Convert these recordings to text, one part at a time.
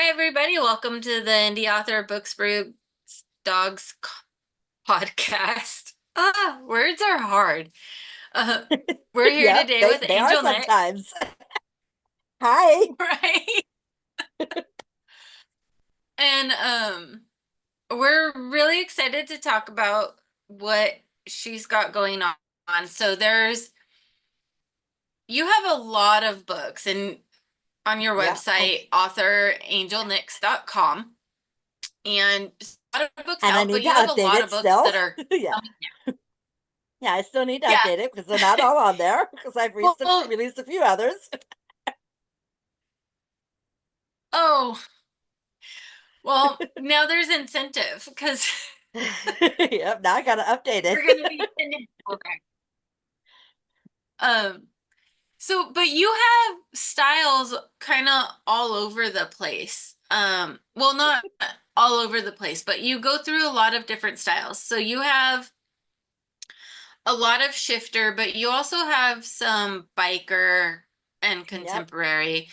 Hi, everybody. Welcome to the Indie Author Books Brew Dogs podcast. Words are hard. Uh, we're here Yep, today they with they are Angel Nyx, sometimes. Hi. right? And we're really excited to talk about what she's got going on. You have a lot of books and on your Yeah. website, authorAngelNyx.com, and a lot of books And I out, but need to you have a update lot it of books still. that are Yeah. coming Yeah, I still need to out. update it because they're not all on there because I've Yeah. released a few others. Oh, well, now there's incentive because Yep, now I gotta update we're going to it. be sending people back. Um, but you have styles kind of all over the place. Well, not all over the place, but you go through a lot of different styles. So you have a lot of shifter, but you also have some biker and Yep. contemporary.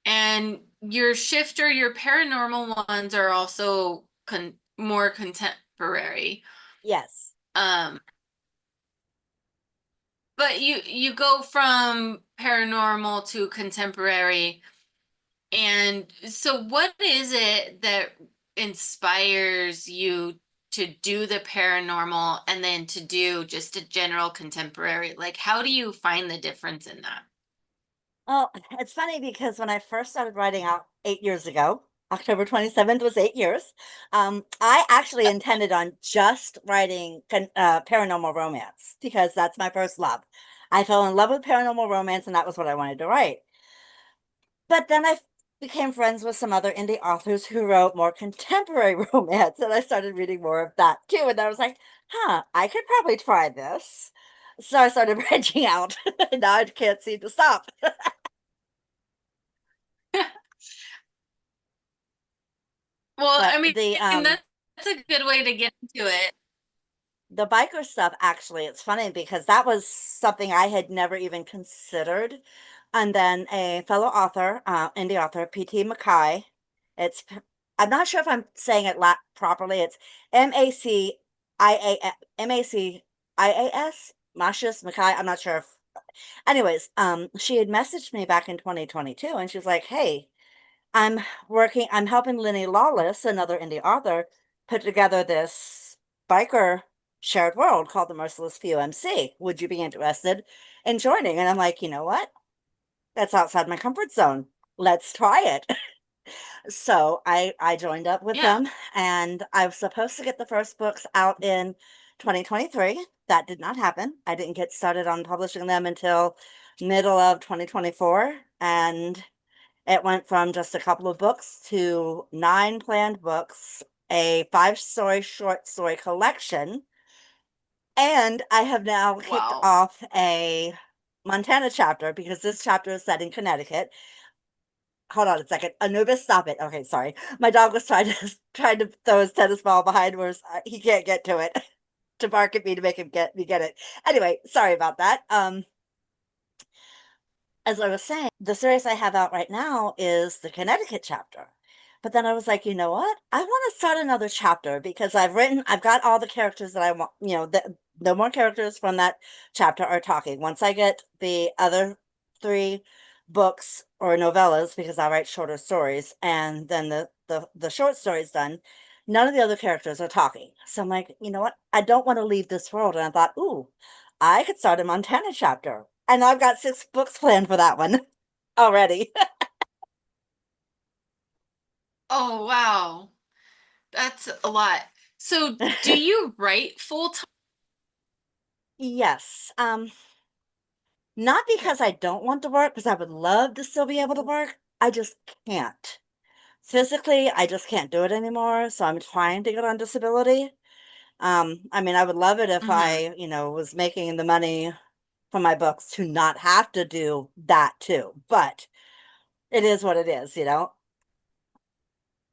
And your shifter, your paranormal ones are also more contemporary. Yes. Um, but you go from paranormal to contemporary. And so what is it that inspires you to do the paranormal and then to do just a general contemporary? Like, how do you find the difference in that? Well, it's funny because when I first started writing out 8 years ago, October 27th was 8 years. I actually intended on just writing paranormal romance because that's my first love. I fell in love with paranormal romance, and that was what I wanted to write. But then became friends with some other indie authors who wrote more contemporary romance, and I started reading more of that too. And I was like, huh, I could probably try this. So I started branching out, and now I can't seem to stop. Well, But I mean, that's a good way to get into it. the biker stuff, actually, it's funny because that was something I had never even considered. And then a fellow author, indie author, P.T. Mackay, it's, I'm not sure if I'm saying it properly. It's Macias, Macias Mackay. I'm not sure if, anyways, she had messaged me back in 2022 and she was like, hey, I'm helping Lenny Lawless, another indie author, put together this biker shared world called the Merciless Few MC. Would you be interested in joining? And I'm like, you know what? That's outside my comfort zone. Let's try it. So I joined up with Yeah. them, and I was supposed to get the first books out in 2023. That did not happen. I didn't get started on publishing them until middle of 2024, and it went from just a couple of books to 9 planned books, a 5 story short story collection, and I have now kicked Wow. off a Montana chapter because this chapter is set in Connecticut. Hold on a second. Anubis, stop it. Okay, sorry. My dog was trying to throw his tennis ball behind where he can't get to it to bark at me to make him get it. Anyway, sorry about that. As I was saying, the series I have out right now is the Connecticut chapter. But then I was like, you know what? I want to start another chapter because I've got all the characters that I want, no more characters from that chapter are talking. Once I get the other 3 books or novellas, because I write shorter stories, and then the short stories done, none of the other characters are talking. So I'm like, you know what? I don't want to leave this world. And I thought, ooh, I could start a Montana chapter. And I've got 6 books planned for that one already. Oh, wow. That's a lot. So, do you write full time? Yes. Not because I don't want to work, because I would love to still be able to work. I just can't. Physically, I just can't do it anymore. So I'm trying to get on disability. I mean, I would love it if Hmm. was making the money from my books to not have to do that too. But it is what it is.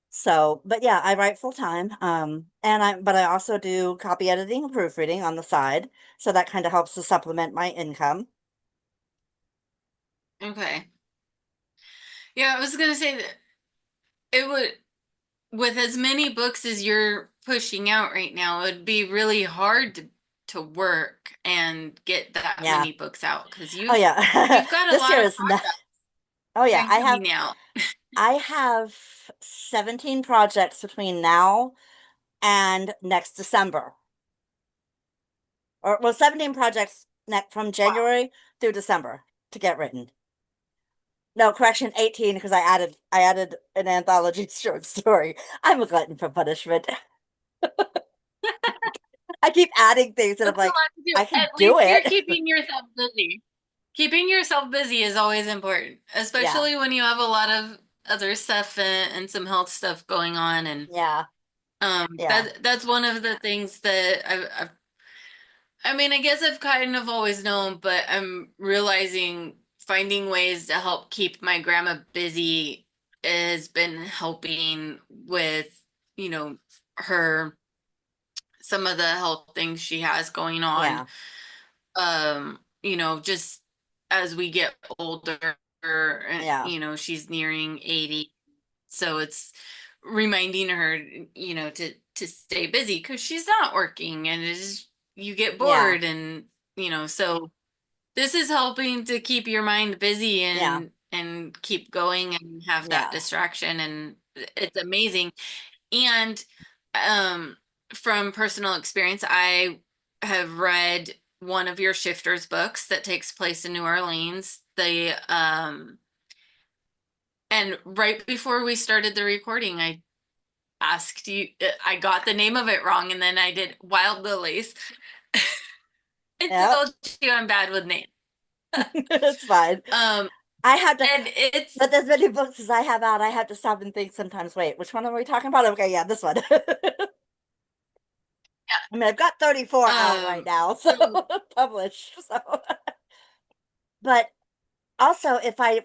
So, but yeah, I write full time. But I also do copy editing and proofreading on the side. So that kind of helps to supplement my income. Okay. Yeah, I was gonna say that it would, with as many books as you're pushing out right now, it would be really hard to work and get that Yeah. many books out because Oh yeah. you've got a This lot year of is not. Oh yeah, content coming out. I have 17 projects between now and next December. Or well, 17 projects from Wow. January through December to get written. No, correction, 18 because I added an anthology short story. I'm a glutton for punishment. I keep adding things and I'm That's a like, lot to do. I can At do least you're it. keeping yourself busy. Keeping yourself busy is always important, Yeah. especially when you have a lot of other stuff and some health stuff going on. And Yeah. Yeah. that's one of the things that I mean, I guess I've kind of always known, but I'm realizing finding ways to help keep my grandma busy has been helping with, you know, her some of the health things she has going on. Yeah. Just as we get older, and Yeah. she's nearing 80. So it's reminding her, to stay busy because she's not working and you get Yeah. bored and so this is helping to keep your mind busy Yeah. and keep going and have that Yeah. distraction, and it's amazing. And um from personal experience, I have read one of your shifters books that takes place in New Orleans. The And right before we started the recording, I asked you, I got the name of it wrong, and then I did Wild Lilies. I Yep. told you I'm bad with names. It's fine. Um, I have to, and it's but as many books as I have out, I have to stop and think sometimes, wait, which one are we talking about? Okay, yeah, this one. I mean, I've got 34 out right now, so so published. So, but also if I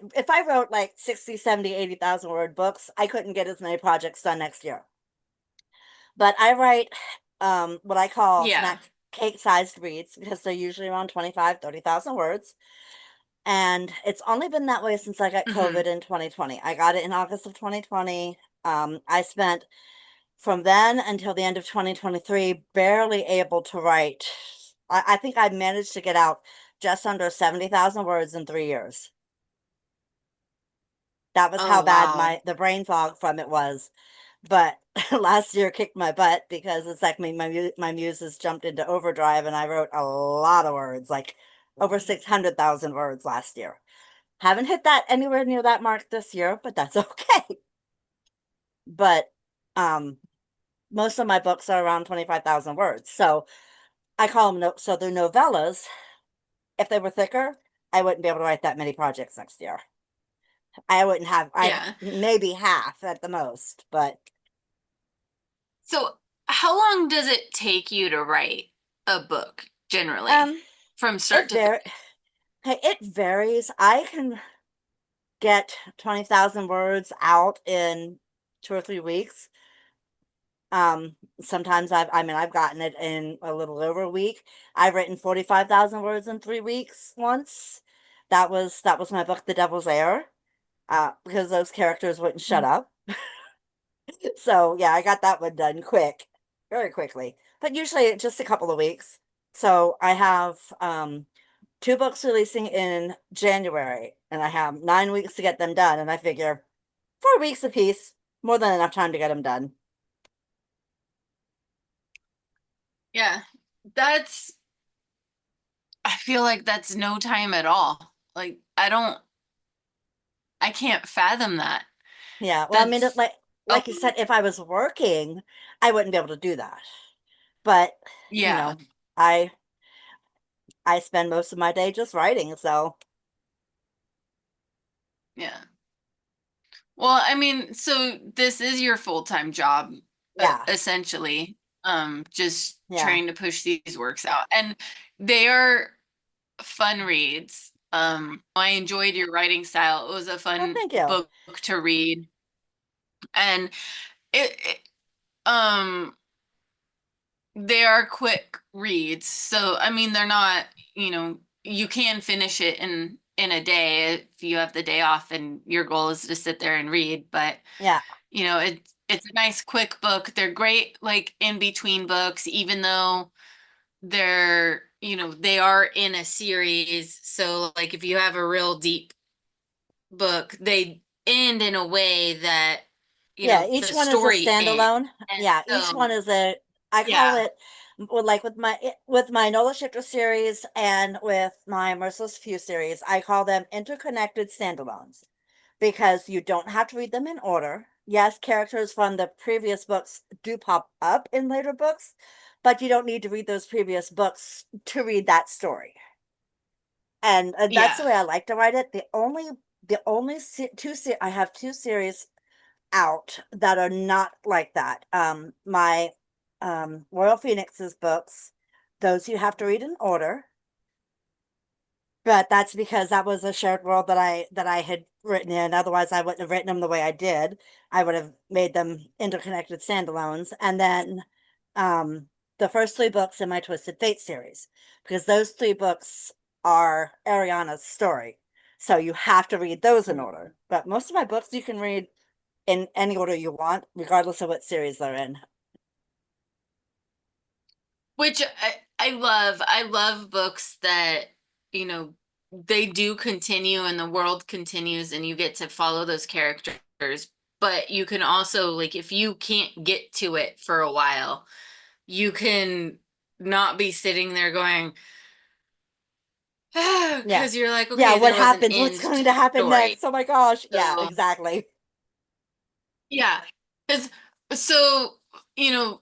wrote like 60, 70, 80,000 word books, I couldn't get as many projects done next year. But I write what I call yeah. snack cake sized reads because they're usually around 25, 30,000 words. And it's only been that way since I got Hmm. COVID in 2020. I got it in August of 2020. I spent from then until the end of 2023 barely able to write. I think I managed to get out just under 70,000 words in 3 years. That was how Oh, bad wow. my the brain fog from it was. But last year kicked my butt because it's like my muses jumped into overdrive and I wrote a lot of words, like over 600,000 words last year. Haven't hit that anywhere near that mark this year, but that's okay. But um most of my books are around 25,000 words. So I call them so they're novellas. If they were thicker, I wouldn't be able to write that many projects next year. I wouldn't have I Yeah. maybe half at the most, but So how long does it take you to write a book generally um from start it to var finish? hey, it varies. I can get 20,000 words out in 2 or 3 weeks. Sometimes I've gotten it in a little over a week. I've written 45,000 words in 3 weeks once. That was my book, The Devil's Heir, because those characters wouldn't shut up. So yeah, I got that one done quick, very quickly. But usually just a couple of weeks. So I have two books releasing in January, and I have 9 weeks to get them done. And I figure 4 weeks apiece, more than enough time to get them done. Yeah. That's I feel like that's no time at all. Like I can't fathom that. Yeah, well, I mean, That's like you okay. said, if I was working, I wouldn't be able to do that. But you Yeah. know, I I spend most of my day just writing, so Yeah. Well, I mean, so this is your full-time job, yeah, essentially. Just yeah. trying to push these works out. And they are fun reads. I enjoyed your writing style. It was a Well, fun thank you. book to read. And it um they are quick reads. So I mean they're not, you can finish it in a day if you have the day off and your goal is to sit there and read. But Yeah. it's a nice quick book. They're great like in between books, even though they are in a series. So like if you have a real deep book, they end in a way that Yeah, the each one is a story ends. standalone. And Yeah, each one so is a I call yeah. it like with my Nola Shifter series and with my Merciless Few series, I call them interconnected standalones because you don't have to read them in order. Yes, characters from the previous books do pop up in later books, but you don't need to read those previous books to read that story. And that's Yeah. the way I like to write it. The only I have two series out that are not like that. My Royal Phoenix's books, those you have to read in order, but that's because that was a shared world that I had written in. Otherwise, I wouldn't have written them the way I did. I would have made them interconnected standalones. And then um, the first three books in my Twisted Fate series, because those three books are Ariana's story. So you have to read those in order. But most of my books you can read in any order you want, regardless of what series they're in. Which I love. I love books that, you know, they do continue and the world continues and you get to follow those characters. But you can also, like, if you can't get to it for a while, you can not be sitting there going, Yeah. because you're like, Yeah, okay, what there was an happens? end What's to going to the happen story. next? Oh my gosh. Yeah, So, exactly. yeah. Because, so, you know,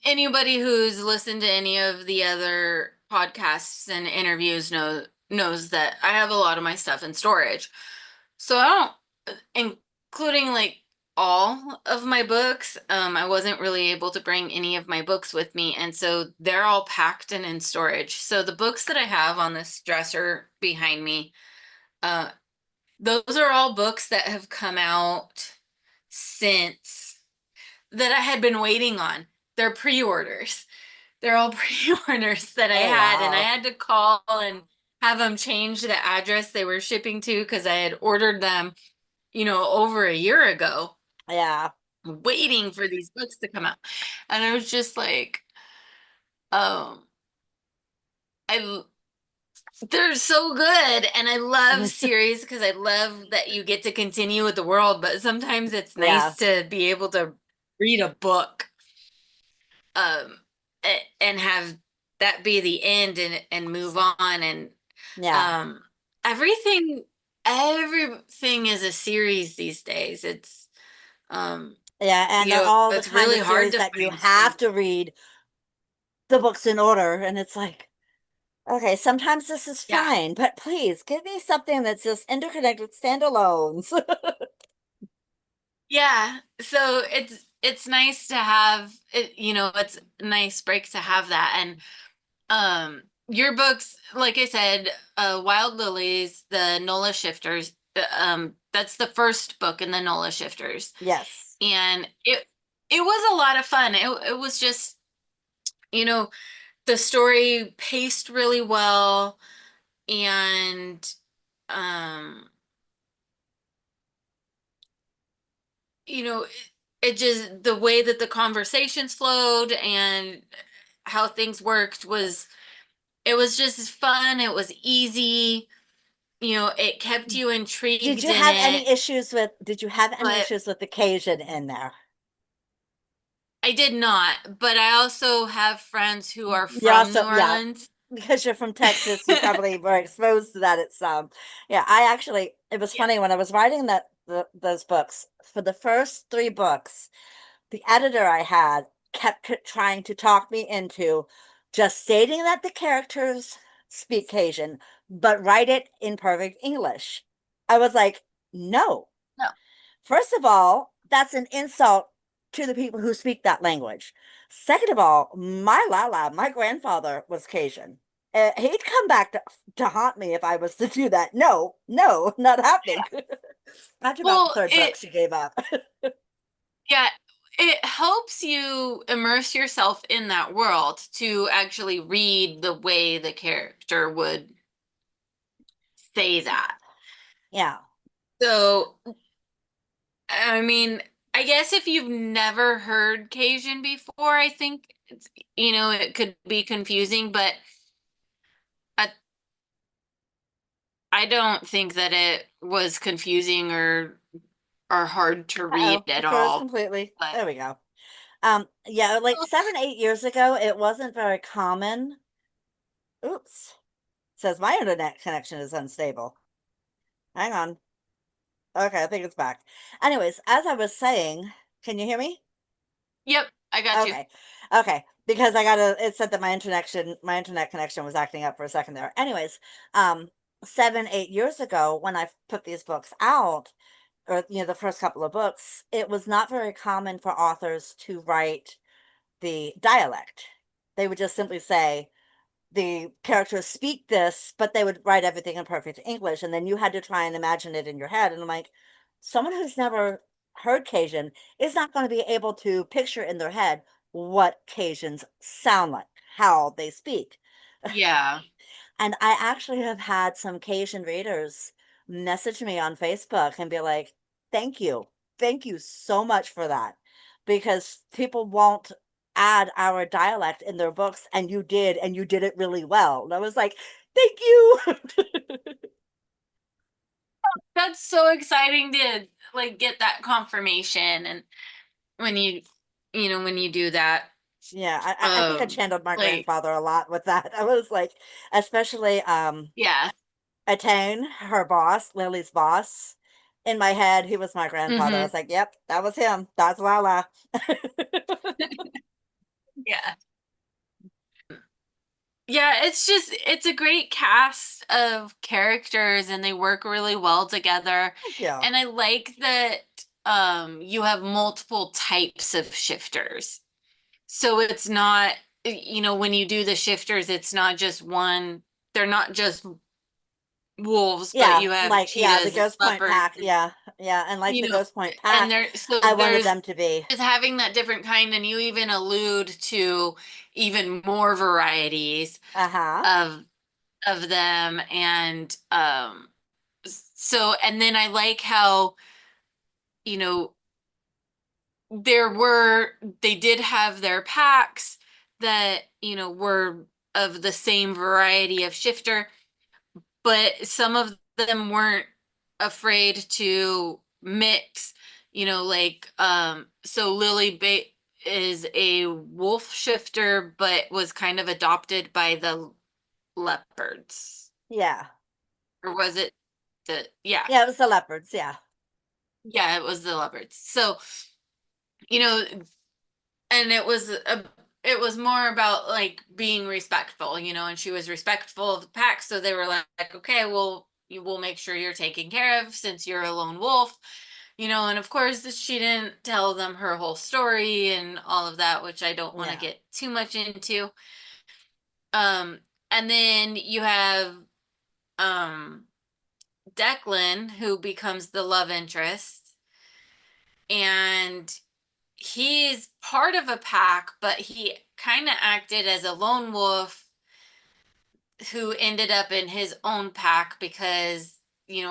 anybody who's listened to any of the other podcasts and interviews knows that I have a lot of my stuff in storage. So I including like all of my books, I wasn't really able to bring any of my books with me, and so they're all packed and in storage. So the books that I have on this dresser behind me, uh, those are all books that have come out since that I had been waiting on. They're pre-orders. They're all pre-orders that I Oh had, and I wow. had to call and have them change the address they were shipping to because I had ordered them, over a year ago, Yeah. waiting for these books to come out. And I was just like, um, I they're so good, and I love series because I love that you get to continue with the world, but sometimes it's Yeah. nice to be able to read a book, um, and have that be the end and move on and Yeah. um everything everything is a series these days. It's um Yeah, and they're all the it's kind really of hard series to that you find have series. to read the books in order, and it's like, okay, sometimes this is Yeah. fine, but please give me something that's just interconnected standalones. Yeah. So it's nice to have it, it's a nice break to have that. And your books, like I said, Wild Lilies, the Nola Shifters, that's the first book in the Nola Shifters. Yes. And it was a lot of fun. It was just, you know, the story paced really well, and um it just the way that the conversations flowed and how things worked was just fun. It was easy. It kept you Did intrigued you in have it. any issues with did you have any But issues with the Cajun in there? I did not. But I also have friends who are You from New also, yeah, Orleans. because you're from Texas, you probably were exposed to that at some. Yeah, I actually, it was Yeah. funny when I was writing those books for the first three books, the editor I had kept trying to talk me into just stating that the characters speak Cajun, but write it in perfect English. I was like, no. No. First of all, that's an insult to the people who speak that language. Second of all, my Lala, my grandfather was Cajun. He'd come back to haunt me if I was to do that. No, no, not happening. After about the Well, third book, she gave up. yeah, it helps you immerse yourself in that world to actually read the way the character would, say that. Yeah. So, I mean, I guess if you've never heard Cajun before, I think it could be confusing, but I, I don't think that it was confusing or hard to read Uh-oh, at it froze all. completely. But There we go. Yeah, like 7, 8 years ago, it wasn't very common. Oops. It says my internet connection is unstable. Hang on. Okay, I think it's back. Anyways, as I was saying, can you hear me? yep, I got you. Okay. Okay. Because it said that my internet connection was acting up for a second there. Anyways, um, 7, 8 years ago when I put these books out, or the first couple of books, it was not very common for authors to write the dialect. They would just simply say, the characters speak this, but they would write everything in perfect English, and then you had to try and imagine it in your head. And I'm like, someone who's never heard Cajun is not going to be able to picture in their head what Cajuns sound like, how they speak. Yeah. And I actually have had some Cajun readers message me on Facebook and be like, thank you. Thank you so much for that. Because people won't add our dialect in their books, and you did it really well. And I was like, thank you. That's so exciting to like get that confirmation and when when you do that. Yeah, I think I Um channeled my like grandfather a lot with that. I was like, especially yeah. Attain, her boss, Lily's boss. In my head, he was my grandfather. I Hmm. was like, yep, that was him. That's Lala. Yeah. Yeah, it's a great cast of characters and they work really well together. Thank you. And I like that you have multiple types of shifters. So it's not when you do the shifters, it's not just one, they're not just wolves, but Yeah, you have like, yeah, the cheetahs and Ghost Point leopards pack. Yeah, yeah, and like you the know, Ghost Point and pack, I wanted there's them to be. just having that different kind, and you even allude to even more varieties Uh-huh. of them, and so and then I like how, you know, there were they did have their packs that, were of the same variety of shifter, but some of them weren't afraid to mix, like so is a wolf shifter but was kind of adopted by the leopards. Yeah. Or was it the yeah. Yeah, it was the leopards, yeah. Yeah, it was the leopards. So, you know, and it was more about like being respectful, and she was respectful of the pack, so they were like, okay, well, you will make sure you're taken care of since you're a lone wolf, and of course she didn't tell them her whole story and all of that, which I don't want to Yeah. get too much into. um and then you have um Declan, who becomes the love interest, and he's part of a pack, but he kind of acted as a lone wolf who ended up in his own pack because,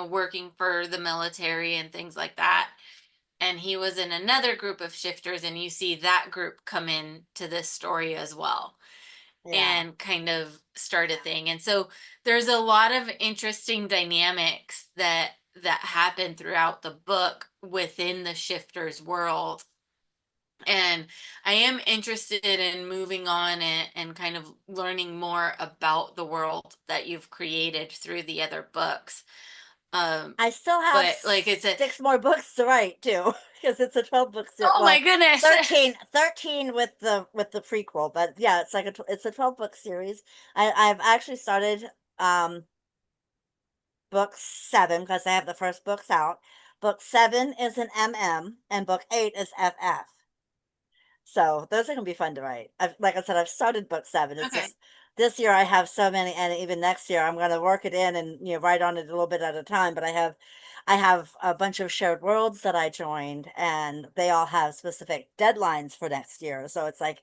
working for the military and things like that. And he was in another group of shifters, and you see that group come in to this story as well Yeah. and kind of start a thing. And so there's a lot of interesting dynamics that happen throughout the book within the shifters world. And I am interested in moving on and kind of learning more about the world that you've created through the other books. Um, I still have but like it's a, 6 more books to write too, because it's a 12 book series. oh my Well, goodness. 13 with the prequel, but yeah, it's a 12 book series. I've actually started book 7 because I have the first books out. Book 7 is an MM and book 8 is FF. So those are gonna be fun to write. Like I said, I've started book 7. It's Okay. just this year I have so many, and even next year I'm gonna work it in and write on it a little bit at a time. But I have a bunch of shared worlds that I joined, and they all have specific deadlines for next year. So it's like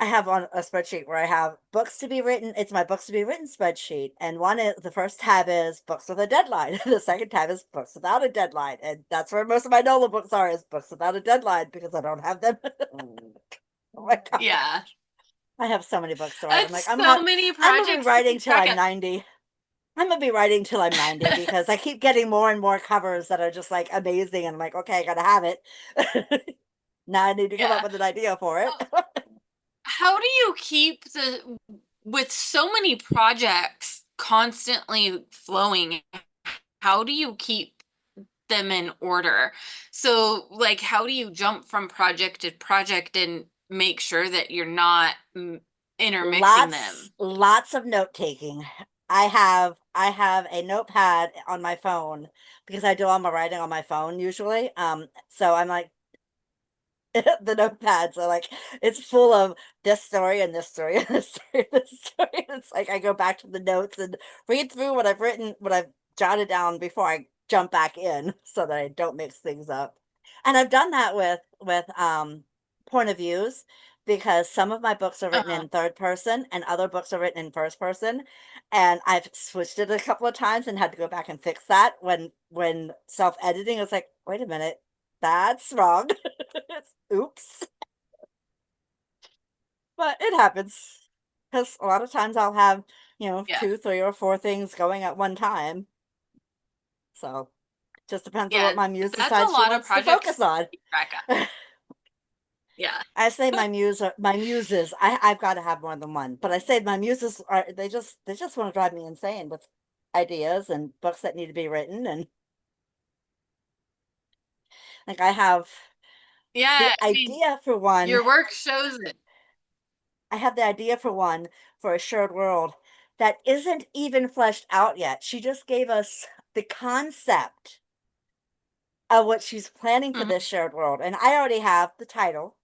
I have on a spreadsheet where I have books to be written. It's my books to be written spreadsheet. And one is the first tab is books with a deadline. The second tab is books without a deadline. And that's where most of my NOLA books are, is books without a deadline because I don't have them. Oh my god. Yeah. I have so many books to write. I'm like, That's so many I'm gonna be projects to writing keep till track I'm 90. I'm gonna be writing till I'm 90 of. because I keep getting more and more covers that are just like amazing. And I'm like, okay, I gotta have it. Now I need to come up Yeah. with an idea for it. How do you keep with so many projects constantly flowing, how do you keep them in order? So, like, how do you jump from project to project and make sure that you're not intermixing them? Lots of note taking. I have a notepad on my phone because I do all my writing on my phone usually. So I'm like, the notepads are like, it's full of this story and this story and this story and this story. It's like I go back to the notes and read through what I've written, what I've jotted down before I jump back in so that I don't mix things up. And I've done that with point of views because some of my books are written Uh, in third person and other books are written in first person. And I've switched it a couple of times and had to go back and fix that when self-editing. I was like, wait a minute, that's wrong. Oops. But it happens. Because a lot of times I'll have, yeah. 2, 3, or 4 things going at one time. So, just depends on what Yeah, my muse that's a decides she lot of wants to projects focus to on. keep track of. Yeah. I say my muses, I've gotta have more than one, but I say my muses are they just wanna drive me insane with ideas and books that need to be written, and, like, I have the Yeah, I mean, idea for one your work shows it. I have the idea for one for a shared world that isn't even fleshed out yet. She just gave us the concept of what she's planning for Mhm. this shared world. And I already have the title,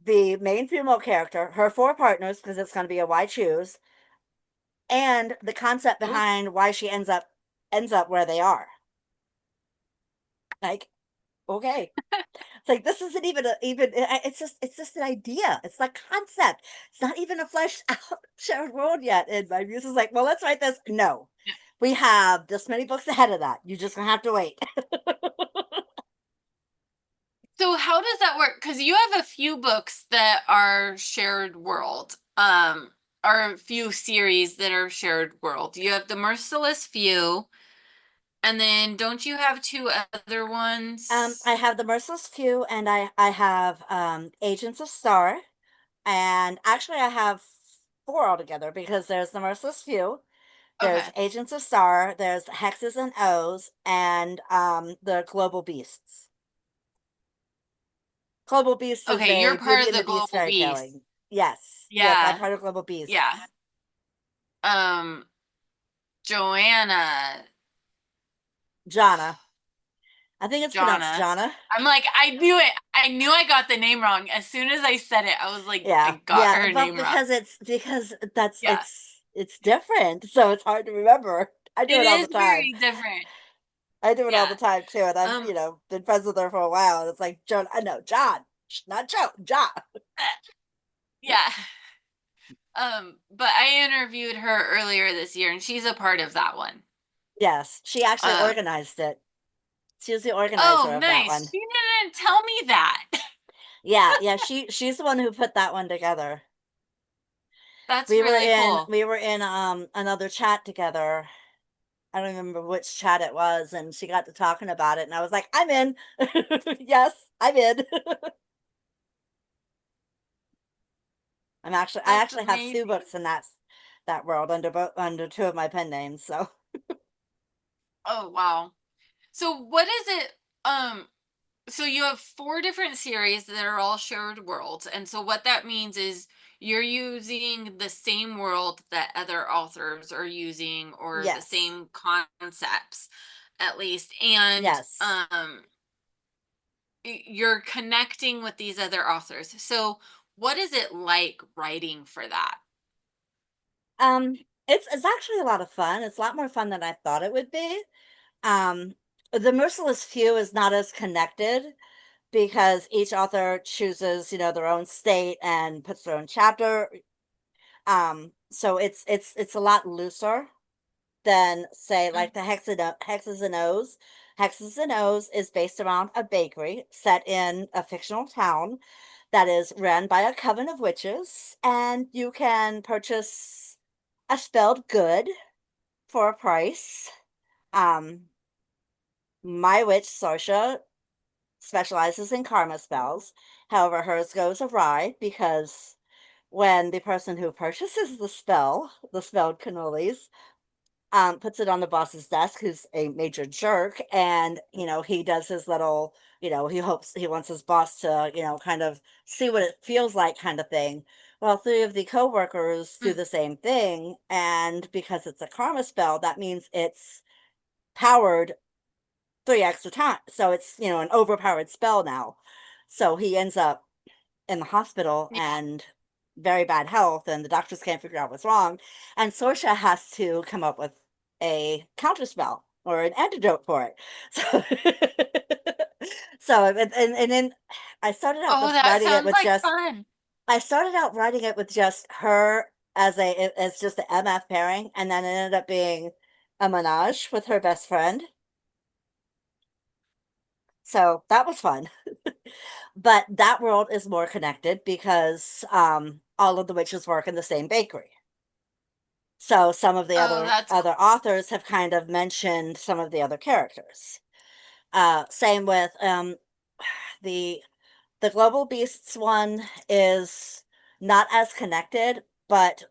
the main female character, her four partners, because it's going to be a why choose, and the concept Ooh. behind why she ends up where they are. Like, okay. It's like this isn't even it's just an idea. It's like concept. It's not even a fleshed out shared world yet. And my muse is like, well, let's write this. No. We have this many books ahead of that. You're just gonna have to wait. So how does that work? Because you have a few books that are shared world, or a few series that are shared world. You have the Merciless Few, and then don't you have two other I ones? have the Merciless Few, and I have Agents of Star, and actually I have four altogether because there's the Merciless Few, there's Okay. Agents of Star, there's Hexes and O's, and the Global Beasts. Global Beasts is Okay, a you're Beauty part of and the the Beast Global fairy Beast. tale. Yes, I'm Yeah. part of Global Yeah. Beasts. Um, Joanna, Jana. I think it's pronounced Jonna. Jana. I'm like, I knew it. I knew I got the name wrong. As soon as I said it, I was like, I Yeah, got yeah, her but name wrong. because that's Yeah. it's different, so it's hard to remember. I do It it all the is time. very different. I do it all the Yeah. time too, and I've, Um, been friends with her for a while, and it's like, Joan, I know, John, not Joe, John. yeah. But I interviewed her earlier this year and she's a part of that one. Yes, she actually Um, organized it. She was the organizer oh, of that nice. one. She didn't tell me that. Yeah, yeah, she's the one who put that one together. That's We were really in cool. we were in another chat together. I don't remember which chat it was, and she got to talking about it, and I was like, I'm in. Yes, I'm in. I That's actually have two amazing. books in that world under two of my pen names. So Oh, wow. So what is it? So you have four different series that are all shared worlds. And so what that means is you're using the same world that other authors are using or the yes, same concepts at least. And yes. you're connecting with these other authors. So what is it like writing for that? Um, it's actually a lot of fun. It's a lot more fun than I thought it would be. Um, the Merciless Few is not as connected because each author chooses, their own state and puts their own chapter. So it's a lot looser than say Mm, like the Hexes and O's. Hexes and O's is based around a bakery set in a fictional town that is run by a coven of witches, and you can purchase a spelled good for a price. Um, my witch Sorsha specializes in karma spells. However, hers goes awry because when the person who purchases the spelled cannolis, puts it on the boss's desk, who's a major jerk, and he does his little, he wants his boss to, kind of see what it feels like, kind of thing. Well, three of the coworkers do mm, the same thing, and because it's a karma spell, that means it's powered three extra times. So it's, an overpowered spell now. So he ends up in the hospital yeah. and very bad health, and the doctors can't figure out what's wrong. And Sorsha has to come up with a counterspell or an antidote for it. So, and then I started out Oh, with that writing it sounds with like just fun. I started out writing it with just her as just the MF pairing, and then it ended up being a menage with her best friend. So that was fun. But that world is more connected because all of the witches work in the same bakery. So some of the Oh, that's other authors have kind of mentioned some of the other characters. Same with the the Global Beasts one is not as connected, but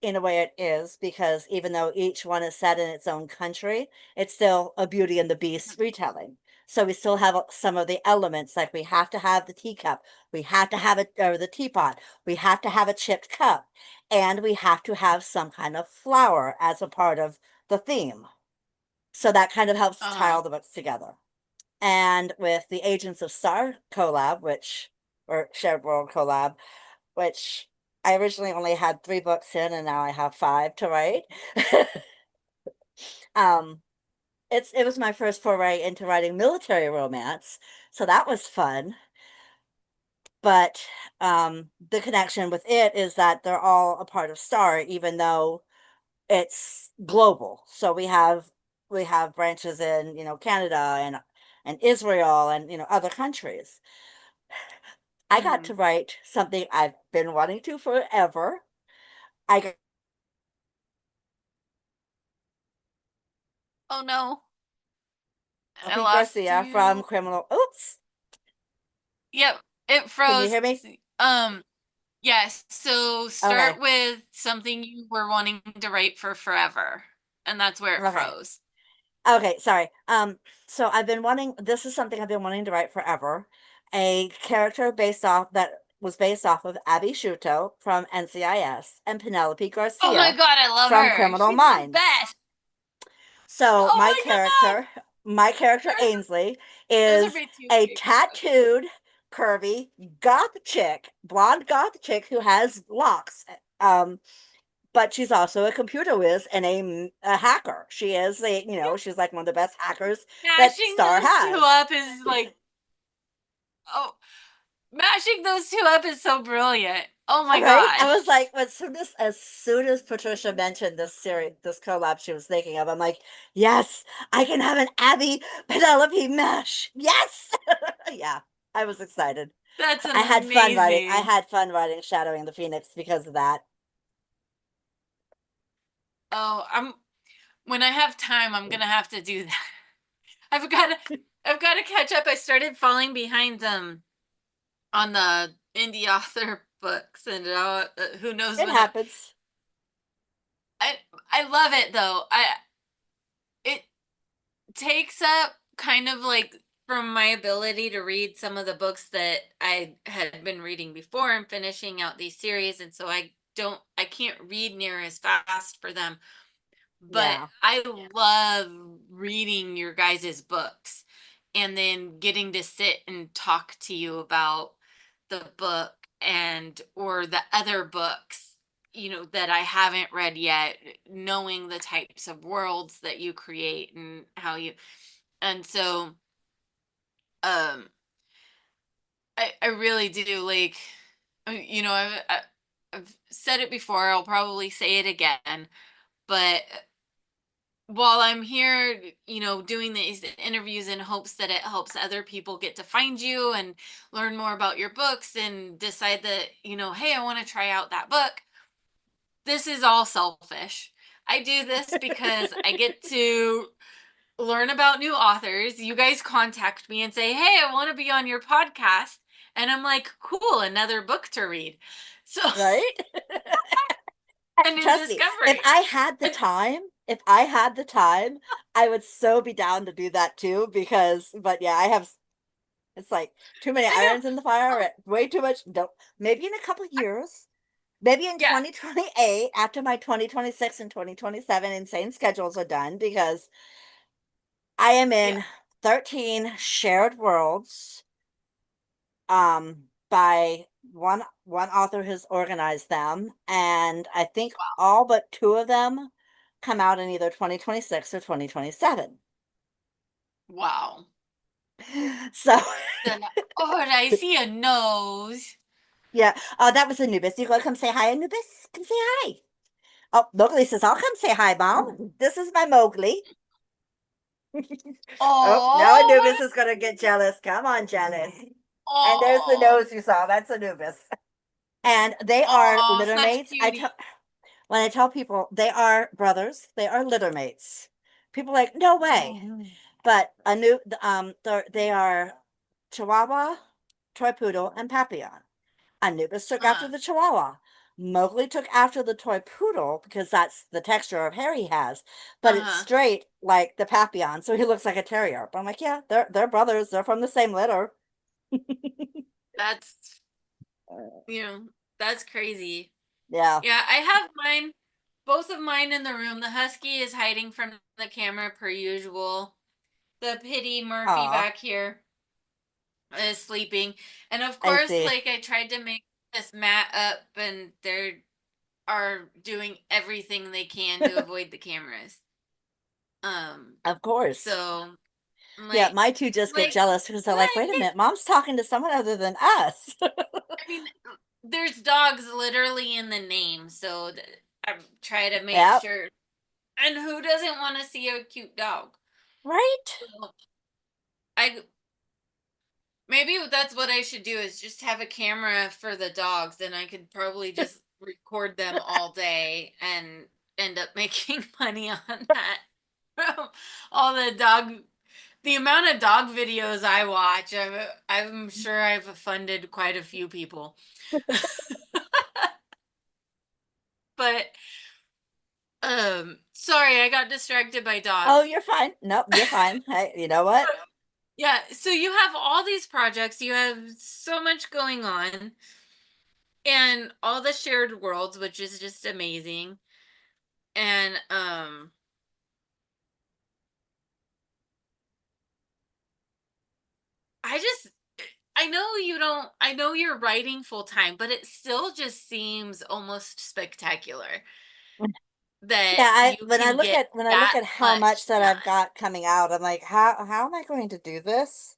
in a way it is, because even though each one is set in its own country, it's still a Beauty and the Beast cool. retelling. So we still have some of the elements, like we have to have the teacup, we have to have it, or the teapot, we have to have a chipped cup, and we have to have some kind of flower as a part of the theme. So that kind of helps tie Uh-huh. all the books together. And with the Agents of Star collab, or Shared World collab, which I originally only had 3 books in, and now I have 5 to write. Um, it was my first foray into writing military romance, so that was fun. But the connection with it is that they're all a part of Star, even though it's global. So we have branches in, Canada and Israel and, other countries. I got Hmm. to write something I've been wanting to forever. I got Oh no, I Pete lost Garcia from you. Criminal. Oops, Yep, it can you froze. hear me? Um, yes. So start Okay, with something you were wanting to write for forever, and that's where it okay, froze. okay. Sorry. So I've been wanting. This is something I've been wanting to write forever. A character based off of Abby Shuto from NCIS and Penelope Oh my Garcia God, I love from her. Criminal She's the Minds. best. So Oh my God, my character those Ainsley those are is my two a favorite books. tattooed, curvy, goth chick, blonde goth chick who has locks. But she's also a computer whiz and a hacker. She is Yep. she's like one of the best hackers that Mashing Star those two has. up is like, oh, mashing those two up is so brilliant. Oh my Right? I God. was like, as soon as Patricia mentioned this collab she was thinking of, I'm like, yes, I can have an Abby Penelope mesh. Yes. Yeah, I was excited. That's I had fun writing. I amazing. had fun writing Shadowing the Phoenix because of that. Oh, when I have time, I'm gonna have to do that. I've got to I've got to catch up. I started falling behind them on the indie author books, and who knows It when I happens. I I love it though. It takes up kind of like from my ability to read some of the books that I had been reading before and finishing out these series, and so I can't read near as fast for them, but Yeah. I love reading your guys's books and then getting to sit and talk to you about the book and or the other books, that I haven't read yet, knowing the types of worlds that you create and how you and so um I really do like, I've said it before, I'll probably say it again, but while I'm here, doing these interviews in hopes that it helps other people get to find you and learn more about your books and decide that, hey, I want to try out that book. This is all selfish. I do this because I get to learn about new authors. You guys contact me and say, "Hey, I want to be on your podcast." And I'm like, "Cool, another book to read." So, Right? a new Trust me, if discovery. I had the And time, if I had the time, I would so be down to do that too. Because, but yeah, it's like too many I know. irons in the fire, way too much. Don't, maybe in a couple years, maybe in Yeah, 2028, after my 2026 and 2027 insane schedules are done, because I am yeah. in 13 shared worlds, by one author has organized them, and I think all but two of them come out in either 2026 or 2027. Wow. So Then, oh, and I see a nose. yeah, that was Anubis. You go come say hi, Anubis. Come say hi. Oh, Mowgli says, I'll come say hi, Mom. This is my Mowgli. Oh, now Oh, Anubis is gonna get jealous. Come on, jealous. And there's the oh, nose you saw. That's Anubis. And they are oh, litter such mates. cutie. When I tell people they are brothers, they are litter mates. People are like, no way. But they are Chihuahua, Toy Poodle, and Papillon. Anubis took after Uh, the Chihuahua. Mowgli took after the Toy Poodle because that's the texture of hair he has, but it's uh-huh. straight like the Papillon, so he looks like a terrier. But I'm like, yeah, they're brothers. They're from the same litter. That's, you know, that's crazy. Yeah. Yeah, I have mine, both of mine in the room. The husky is hiding from the camera per usual. The Pity Murphy Aw, back here is sleeping. And of I course, see. like I tried to make this mat up and they are doing everything they can to avoid the cameras. Um, Of course. so I'm Yeah, like, my two just get like, jealous because they're like, wait a what? minute, mom's talking to someone other than us. I mean, there's dogs literally in the name, so I try to make Yeah, sure. And who doesn't want to see a cute dog? right? So I maybe that's what I should do is just have a camera for the dogs, and I could probably just record them all day and end up making money on that. From all the amount of dog videos I watch, I'm sure I've funded quite a few people. But sorry, I got distracted by Oh, dogs. you're fine. Nope, you're fine. Hey, you know what? Yeah, so you have all these projects, you have so much going on, and all the shared worlds, which is just amazing. And I just I know you don't I know you're writing full time, but it still just seems almost spectacular that Yeah, you can get when I look that at how much much that done. I've got coming out, I'm like, how am I going to do this?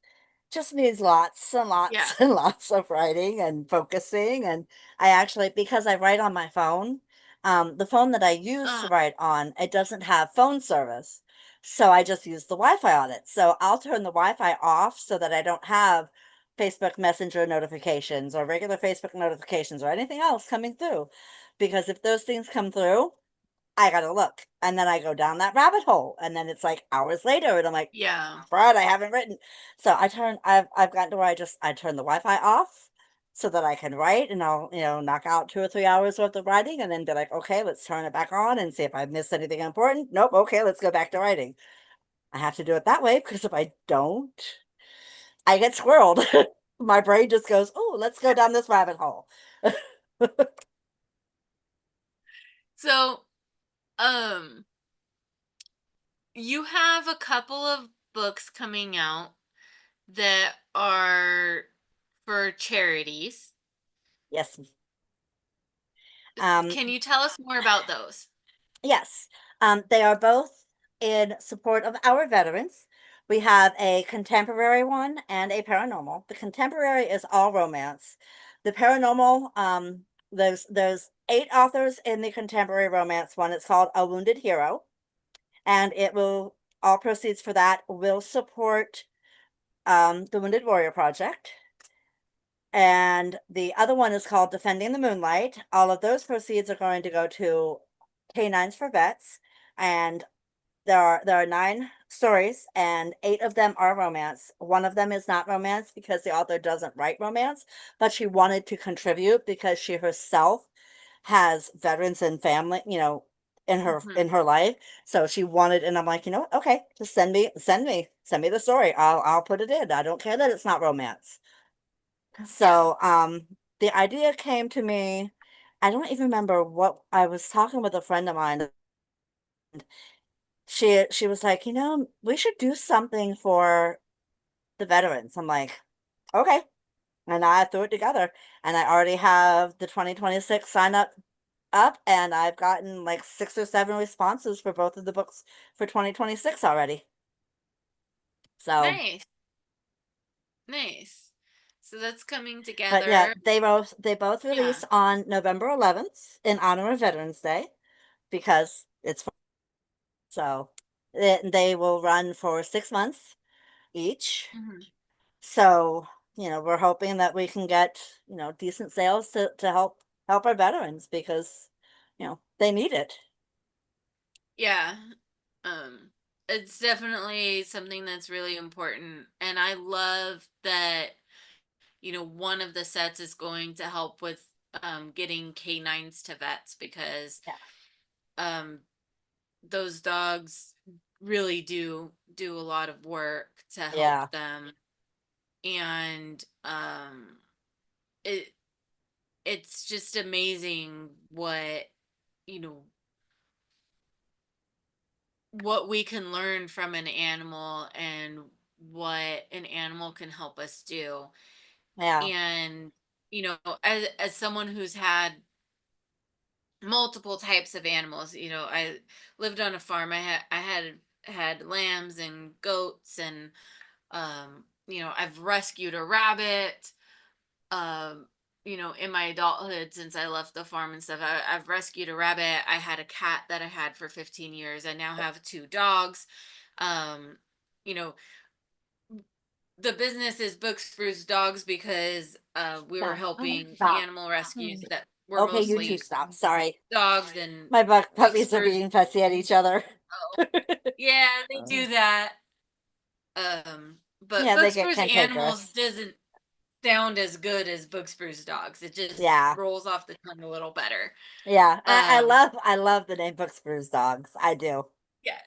Just needs lots and Yeah. lots and lots of writing and focusing. And I actually, because I write on my phone, the phone that I use Uh, to write on, it doesn't have phone service. So I just use the Wi-Fi on it. So I'll turn the Wi-Fi off so that I don't have Facebook Messenger notifications or regular Facebook notifications or anything else coming through. Because if those things come through, I gotta look. And then I go down that rabbit hole. And then it's like hours later and I'm like, yeah. Brad, I haven't written. So I've gotten to where I turn the Wi-Fi off so that I can write and I'll, knock out 2 or 3 hours worth of writing and then be like, okay, let's turn it back on and see if I missed anything important. Nope, okay, let's go back to writing. I have to do it that way because if I don't, I get squirreled. My brain just goes, oh, let's go down this rabbit hole. So, um you have a couple of books coming out that are for charities. Yes. Um, Can you tell us more about those? Yes, they are both in support of our veterans. We have a contemporary one and a paranormal. The contemporary is all romance. The paranormal, there's 8 authors in the contemporary romance one. It's called A Wounded Hero, and it will all proceeds for that will support the Wounded Warrior Project. And the other one is called Defending the Moonlight. All of those proceeds are going to go to Canines for Vets, and there are 9 stories, and 8 of them are romance. One of them is not romance because the author doesn't write romance, but she wanted to contribute because she herself has veterans and family, in her Mhm. in her life. So she wanted, and I'm like, okay, just send me the story. I'll put it in. I don't care that it's not romance. Yeah. So the idea came to me. I don't even remember what I was talking with a friend of mine. She was like, we should do something for the veterans. I'm like, okay. And I threw it together. And I already have the 2026 sign up, and I've gotten like 6 or 7 responses for both of the books for 2026 already. So, Nice. Nice. So that's coming but yeah, together. they both Yeah. release on November 11th in honor of Veterans Day because so they will run for 6 months each. Mhm. So, we're hoping that we can get, decent sales to help our veterans because, they need it. Yeah. Um, it's definitely something that's really important. And I love that, one of the sets is going to help with getting canines to vets because Yeah. um, those dogs really do a lot of work to help Yeah. them. And it it's just amazing you know, what we can learn from an animal and what an animal can help us do. Yeah. And as someone who's had multiple types of animals, I lived on a farm. I had lambs and goats, and I've rescued a rabbit. um in my adulthood, since I left the farm and stuff, I've rescued a rabbit. I had a cat that I had for 15 years. I now have 2 dogs. um you know the business is Books Brews Dogs because we were Stop. helping Stop. animal rescues that were Okay, you two mostly stop. Sorry. dogs, and My Books puppies are Brews. being fussy at each other. Oh, yeah, they do that. But Yeah, they Books get Brews Animals cantankerous. doesn't sound as good as Books Brews Dogs. It just Yeah. rolls off the tongue a little better. Yeah. I Um, love I love the name Books Brews Dogs. I do. yeah,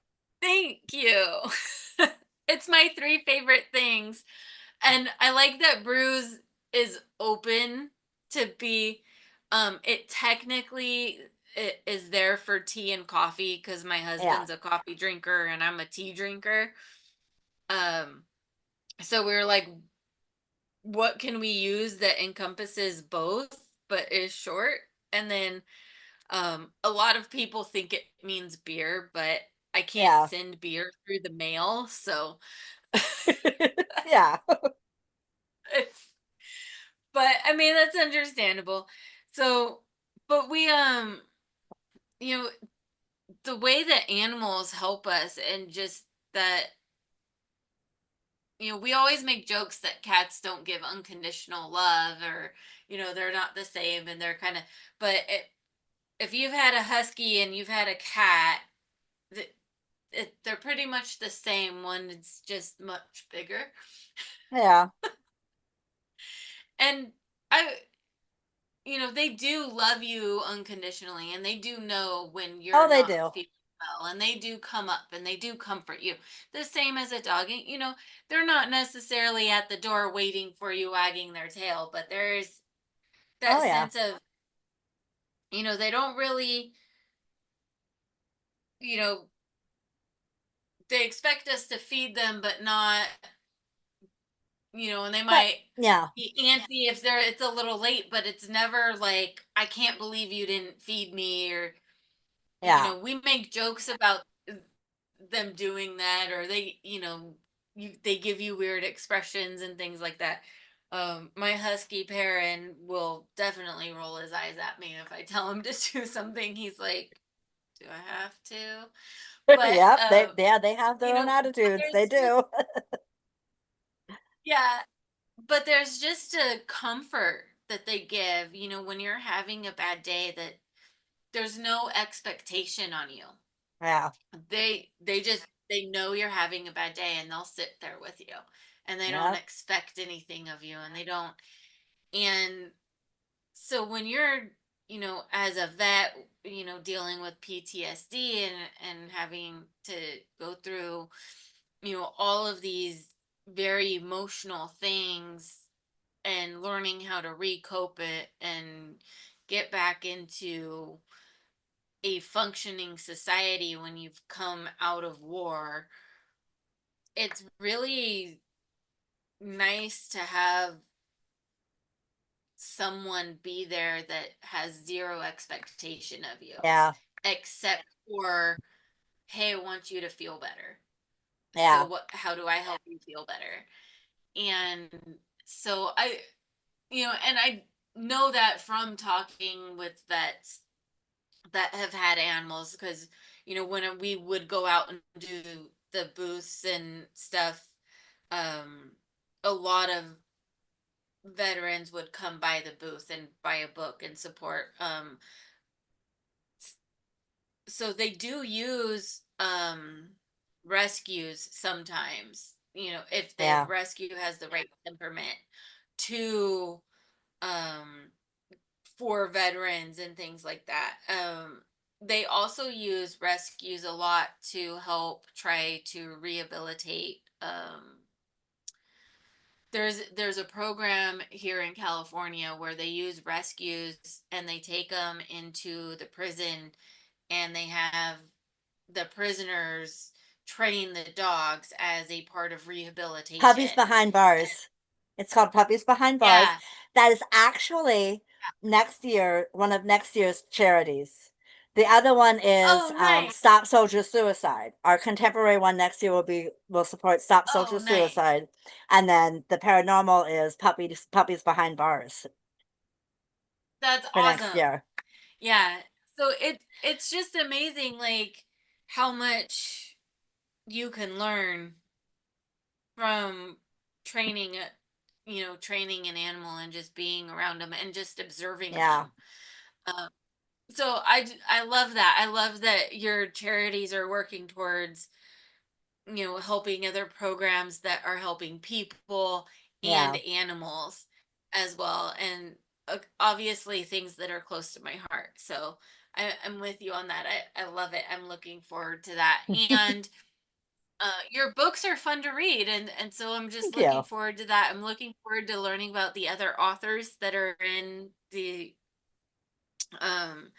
thank you. It's my 3 favorite things. And I like that Brews is open to be, it technically it is there for tea and coffee because my Yeah. husband's a coffee drinker and I'm a tea drinker. Um, so we were like, what can we use that encompasses both but is short? And then a lot of people think it means beer, but I can't Yeah. send beer through the mail, so Yeah. it's but I mean that's understandable. So, but we you know, the way that animals help us, and just that, we always make jokes that cats don't give unconditional love, or they're not the same, and they're kind of, but if you've had a husky and you've had a cat, th- they're pretty much the same. One is just much bigger. Yeah. And I they do love you unconditionally, and they do know when Oh, you're they not do. feeling well, and they do come up and they do comfort you. The same as a dog. And, they're not necessarily at the door waiting for you, wagging their tail, but there's Oh, that yeah. sense of, they don't really, you know, they expect us to feed them, but not, and they But might yeah. be antsy if it's a little late, but it's never like, I can't believe you didn't feed me, or Yeah. we make jokes about them doing that, or they, they give you weird expressions and things like that. My husky Perrin will definitely roll his eyes at me if I tell him to do something. He's like, "Do I have to?" But Yep, they have their own but attitudes. They there's just do. yeah, but there's just a comfort that they give, when you're having a bad day that there's no expectation on you. Yeah, They know you're having a bad day and they'll sit there with you and they don't yep, expect anything of you and they don't and so when you're, as a vet, dealing with PTSD and having to go through, all of these very emotional things and learning how to recope it and get back into a functioning society when you've come out of war, it's really nice to have someone be there that has zero expectation of you, yeah, except for, hey, I want you to feel better. So yeah. how do I help you feel better? And so and I know that from talking with vets that have had animals because when we would go out and do the booths and stuff, um a lot of veterans would come by the booth and buy a book and support. So they do use rescues sometimes, if the Yeah. rescue has the right temperament to um for veterans and things like that. They also use rescues a lot to help try to rehabilitate. There's a program here in California where they use rescues and they take them into the prison and they have the prisoners train the dogs as a part of Puppies rehabilitation. Behind Bars. It's called Puppies Behind Bars. Yeah. That is actually next year, one of next year's charities. The other one is Oh, nice. Stop Soldier Suicide. Our contemporary one next year will support Stop Oh, Soldier nice. Suicide, and then the paranormal is Puppies Behind Bars That's for next awesome. year. Yeah. So it's just amazing like how much you can learn from training a training an animal and just being around them and just observing Yeah, them. Um, so I love that. I love that your charities are working towards, helping other programs that are helping people and yeah. animals as well. And obviously things that are close to my heart. So I'm with you on that. I love it. I'm looking forward to that. And your books are fun to read, and so I'm just Thank looking you. forward to that. I'm looking forward to learning about the other authors that are in um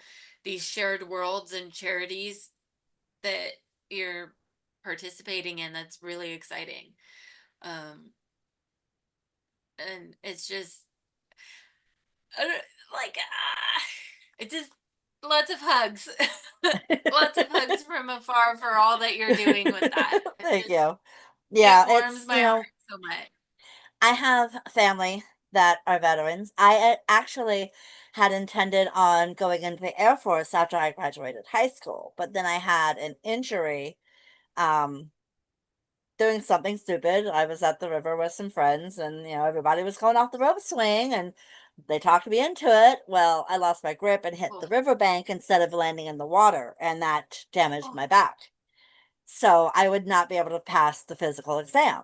these shared worlds and charities that you're participating in. That's really exciting. Um, and it's just like it's just lots of hugs, lots of hugs from afar for all that you're doing with that. Thank you. It Yeah, warms it's, my heart so much. I have family that are veterans. Actually had intended on going into the Air Force after I graduated high school, but then I had an injury um doing something stupid. I was at the river with some friends and everybody was going off the rope swing and they talked me into it. Well, I lost my grip and hit the Oh, riverbank instead of landing in the water, and that damaged oh, my back. So I would not be able to pass the physical exam.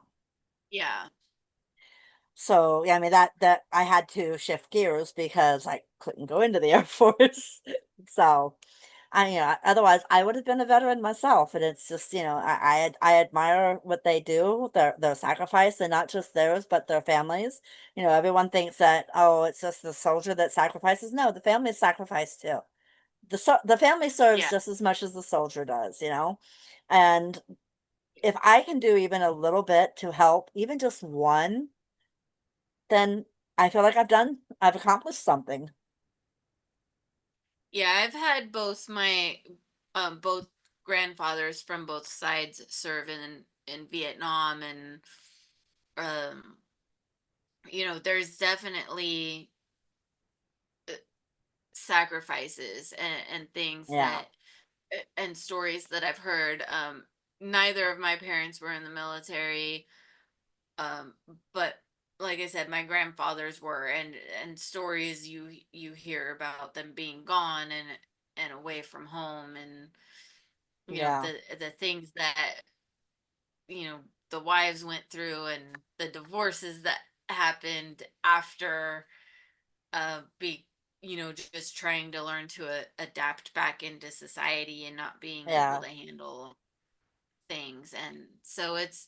yeah, So, yeah, I mean that I had to shift gears because I couldn't go into the Air Force. So, otherwise I would have been a veteran myself. And it's just, I admire what they do, their sacrifice, and not just theirs, but their families. Everyone thinks that, oh, it's just the soldier that sacrifices. No, the family is sacrificed too. The family serves yeah. just as much as the soldier does. And if I can do even a little bit to help, even just one, then I feel like I've accomplished something. Yeah, I've had both grandfathers from both sides serve in in Vietnam, and um there's definitely sacrifices and things Yeah. that and stories that I've heard. Neither of my parents were in the military, um, but like I said, my grandfathers were, and stories you hear about them being gone and away from home, and Yeah. the things that the wives went through, and the divorces that happened after be just trying to learn to adapt back into society and not being able Yeah. to handle things. And so it's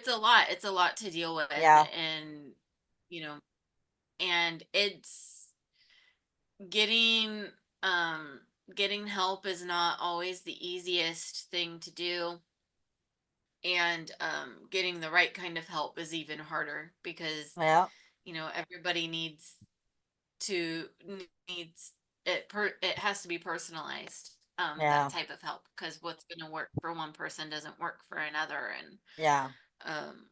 a lot to deal with. Yeah. And you know and it's getting um getting help is not always the easiest thing to do, and getting the right kind of help is even harder, because Yeah. everybody to needs it has to be personalized, that Yeah. type of help, because what's going to work for one person doesn't work for another. And Yeah. um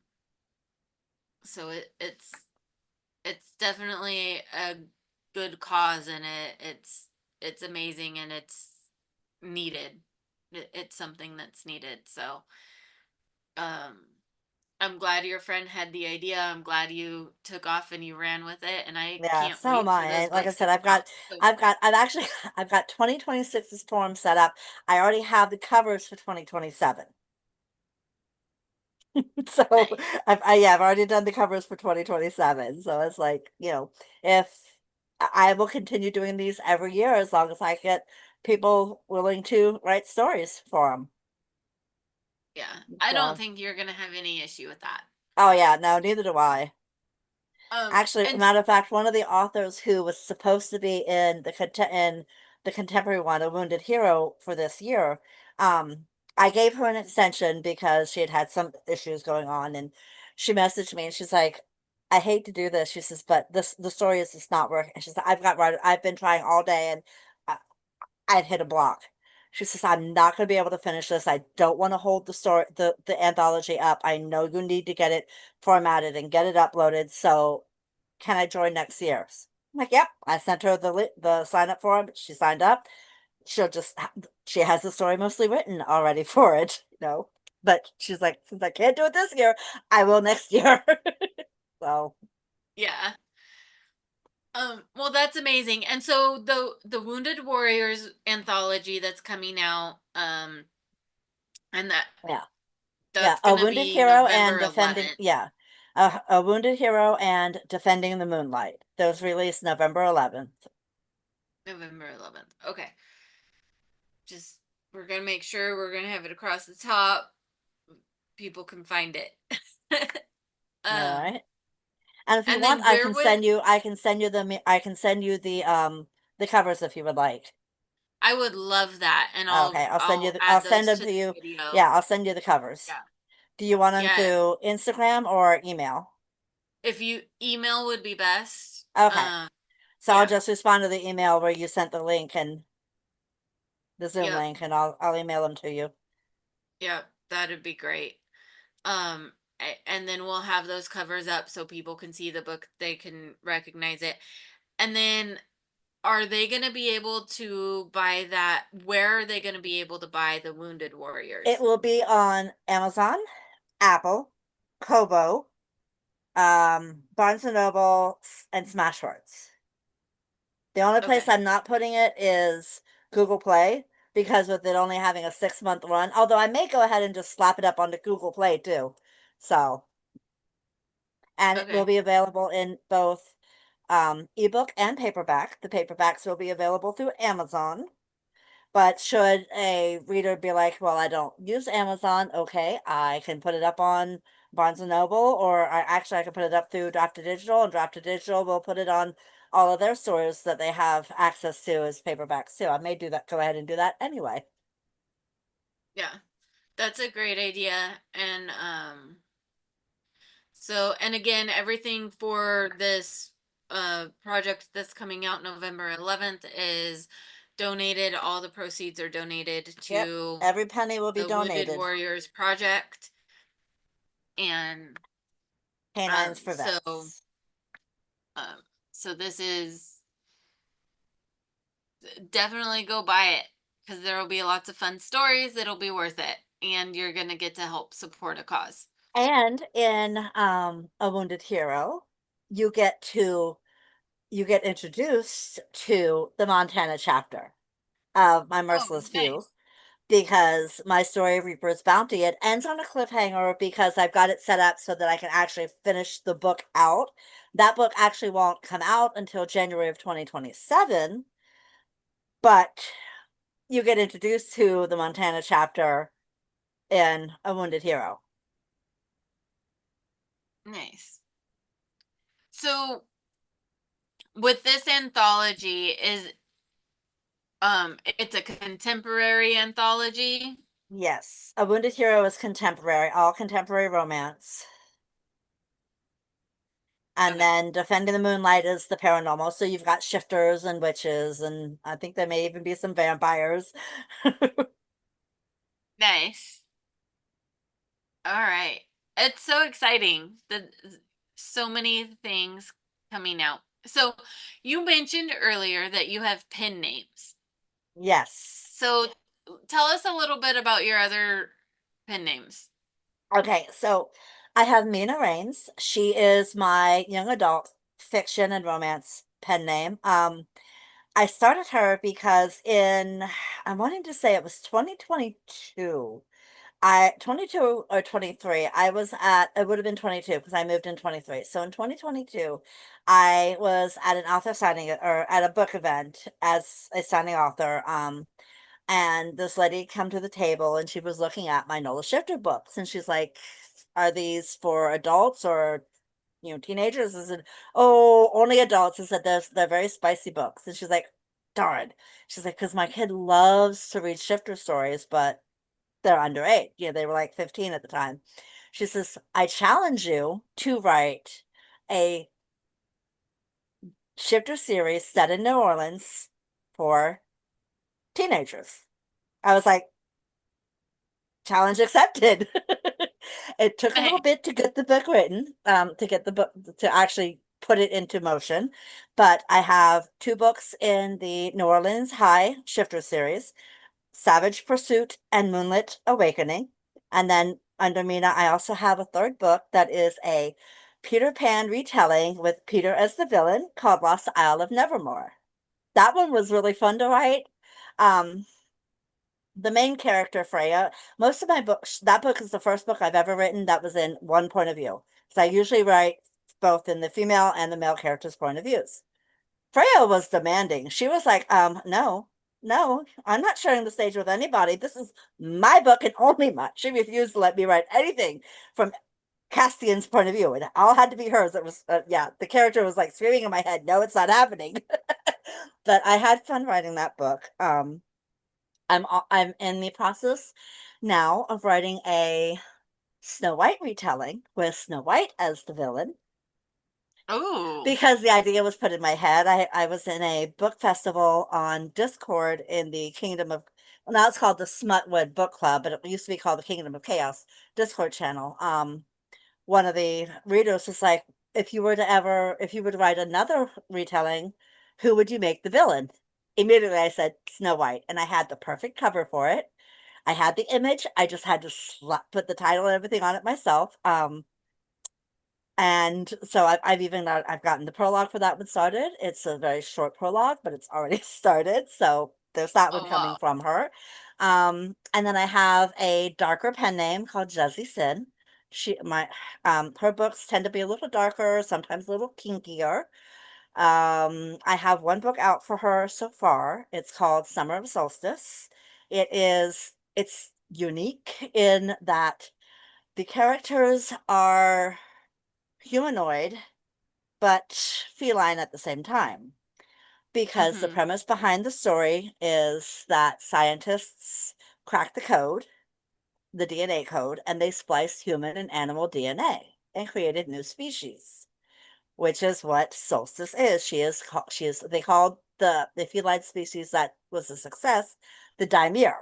so it's definitely a good cause, and it's amazing, and it's needed. It's something that's needed. So um I'm glad your friend had the idea. I'm glad you took off and you ran with it, and I Yeah, can't so am wait for I. those Like I books to said, come out. So I've actually, I've got 2026's form set up. I already have the covers for 2027. So nice. yeah, I've already done the covers for 2027. So it's like, if I will continue doing these every year as long as I get people willing to write stories for them. Yeah. I don't So, think you're gonna have any issue with that. oh yeah, no, neither do I. Actually, And matter of fact, one of the authors who was supposed to be in the contemporary one, A Wounded Hero, for this year, I gave her an extension because she had had some issues going on, and she messaged me and she's like, "I hate to do this." She says, "But the story is just not working." She says, I've been trying all day and I, I've hit a block." She says, "I'm not going to be able to finish this. I don't want to hold the anthology up. I know you need to get it formatted and get it uploaded. So can I join next year's?" I'm like, "Yep." I sent her the sign up form. She signed up. She has the story mostly written already for it, But she's like, "Since I can't do it this year, I will next year." So yeah. Well, that's amazing. And so the Wounded Warriors anthology that's coming out, and yeah, yeah, that's a gonna wounded be hero and November defending. 11th. Yeah, a wounded hero and defending the moonlight. Those released November 11th. November 11th. Okay. Just we're gonna make sure we're gonna have it across the top. People can find it. All um, right. And if you and want, then where would I can send you the covers if you would like. I would love that, and Okay, I'll I'll add send those them to to the you. video. Yeah, I'll send you the covers. Yeah. Do you want them Yeah. to Instagram or email? If you email would be best. Okay. So I'll Yeah. just respond to the email where you sent the link and the Zoom Yep. link, and I'll email them to you. Yep. That'd be great. And then we'll have those covers up so people can see the book, they can recognize it. And then are they going to be able to buy that? Where are they going to be able to buy the Wounded It Warriors? will be on Amazon, Apple, Kobo, Barnes and Noble, and Smashwords. The only place Okay. I'm not putting it is Google Play, because with it only having a 6-month run, although I may go ahead and just slap it up onto Google Play too. So, and it will Okay. be available in both ebook and paperback. The paperbacks will be available through Amazon. But should a reader be like, "Well, I don't use Amazon," okay, I can put it up on Barnes and Noble, or I can put it up through Draft to Digital, and Draft to Digital will put it on all of their stores that they have access to as paperbacks too. I may do that, go ahead and do that anyway. Yeah. That's a great idea. And so, and again, everything for this project that's coming out November 11th is donated. All the proceeds are donated Yep. to Every penny will be the Wounded donated. Warriors Project. And Canines for so vets. um so this is definitely go buy it because there will be lots of fun stories. It'll be worth it, and you're gonna get to help support a cause. And in A Wounded Hero, you get to you get introduced to the Montana chapter of My Oh, Merciless Few, nice. because my story, Reaper's Bounty, it ends on a cliffhanger because I've got it set up so that I can actually finish the book out. That book actually won't come out until January of 2027, but you get introduced to the Montana chapter in A Wounded Hero. Nice. So with this anthology is it's a contemporary anthology. Yes, A Wounded Hero is contemporary, all contemporary romance. And Okay. then Defending the Moonlight is the paranormal. So you've got shifters and witches, and I think there may even be some vampires. Nice. All right. It's so exciting. The so many things coming out. So you mentioned earlier that you have pen names. Yes. So tell us a little bit about your other pen names. Okay, so I have Mina Rains. She is my young adult fiction and romance pen name. I started her because I'm wanting to say it was 2022. I 22 or 23. I was at it would have been 22 because I moved in 23. So in 2022, I was at an author signing or at a book event as a signing author. And this lady come to the table and she was looking at my Nola Shifter books and she's like, "Are these for adults or teenagers?" I said, "Oh, only adults." I said, "They're very spicy books." And she's like, "Darn." She's like, "Because my kid loves to read shifter stories, but they're underage." They were like 15 at the time. She says, "I challenge you to write a shifter series set in New Orleans for teenagers." I was like, challenge accepted. It took a little Nice. bit to get the book written, to get the book to actually put it into motion. But I have two books in the New Orleans High Shifter series, Savage Pursuit and Moonlit Awakening. And then under Mina, I also have a third book that is a Peter Pan retelling with Peter as the villain called Lost Isle of Nevermore. That one was really fun to write. Um, the main character, Freya, most of my books, that book is the first book I've ever written that was in one point of view. So I usually write both in the female and the male character's point of views. Freya was demanding. She was like, no, no, I'm not sharing the stage with anybody. This is my book and only mine. She refused to let me write anything from Castian's point of view. It all had to be hers. It was, yeah, the character was like screaming in my head, no, it's not happening. But I had fun writing that book. I'm in the process now of writing a Snow White retelling with Snow White as the villain Oh. because the idea was put in my head. I was in a book festival on Discord in the Kingdom of, well, now it's called the Smutwood Book Club, but it used to be called the Kingdom of Chaos Discord channel. One of the readers was like, if you were to write another retelling, who would you make the villain? Immediately I said Snow White, and I had the perfect cover for it. I had the image. I just had to put the title and everything on it myself. And so I've even I've gotten the prologue for that one started. It's a very short prologue, but it's already started. So there's that one Oh coming wow. from her. And then I have a darker pen name called Jazzy Sin. Her books tend to be a little darker, sometimes a little kinkier. I have one book out for her so far. It's called Summer of Solstice. It's unique in that the characters are humanoid but feline at the same time. Because the Mm-hmm. premise behind the story is that scientists cracked the code, the DNA code, and they spliced human and animal DNA and created new species, which is what Solstice is. They called the feline species that was a success the Dimere.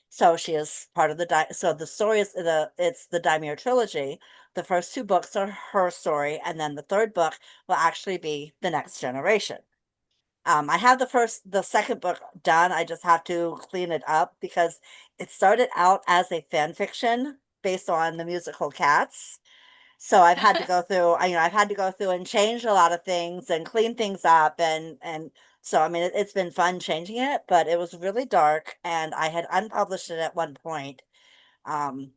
So she is part of so the story is it's the Daimyo trilogy. The first two books are her story, and then the third book will actually be the next generation. I have the second book done. I just have to clean it up because it started out as a fan fiction based on the musical Cats. So I've had to go through, I've had to go through and change a lot of things and clean things up, and so I mean it's been fun changing it, but it was really dark, and I had unpublished it at one point. Um,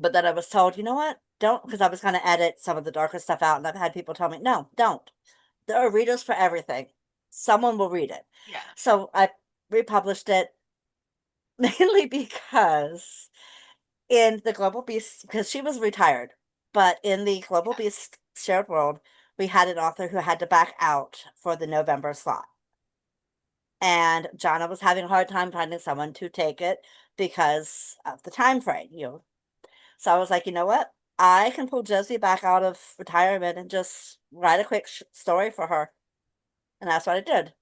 but then I was told, you know what? Don't, because I was going to edit some of the darker stuff out, and I've had people tell me, no, don't. There are readers for everything. Someone will read it. Yeah. So I republished it mainly because in the Global Beast, because she was retired, but in the Global Yeah. Beast shared world, we had an author who had to back out for the November slot. And Jonna was having a hard time finding someone to take it because of the time frame, So I was like, you know what? I can pull Josie back out of retirement and just write a quick story for her. And that's what I did.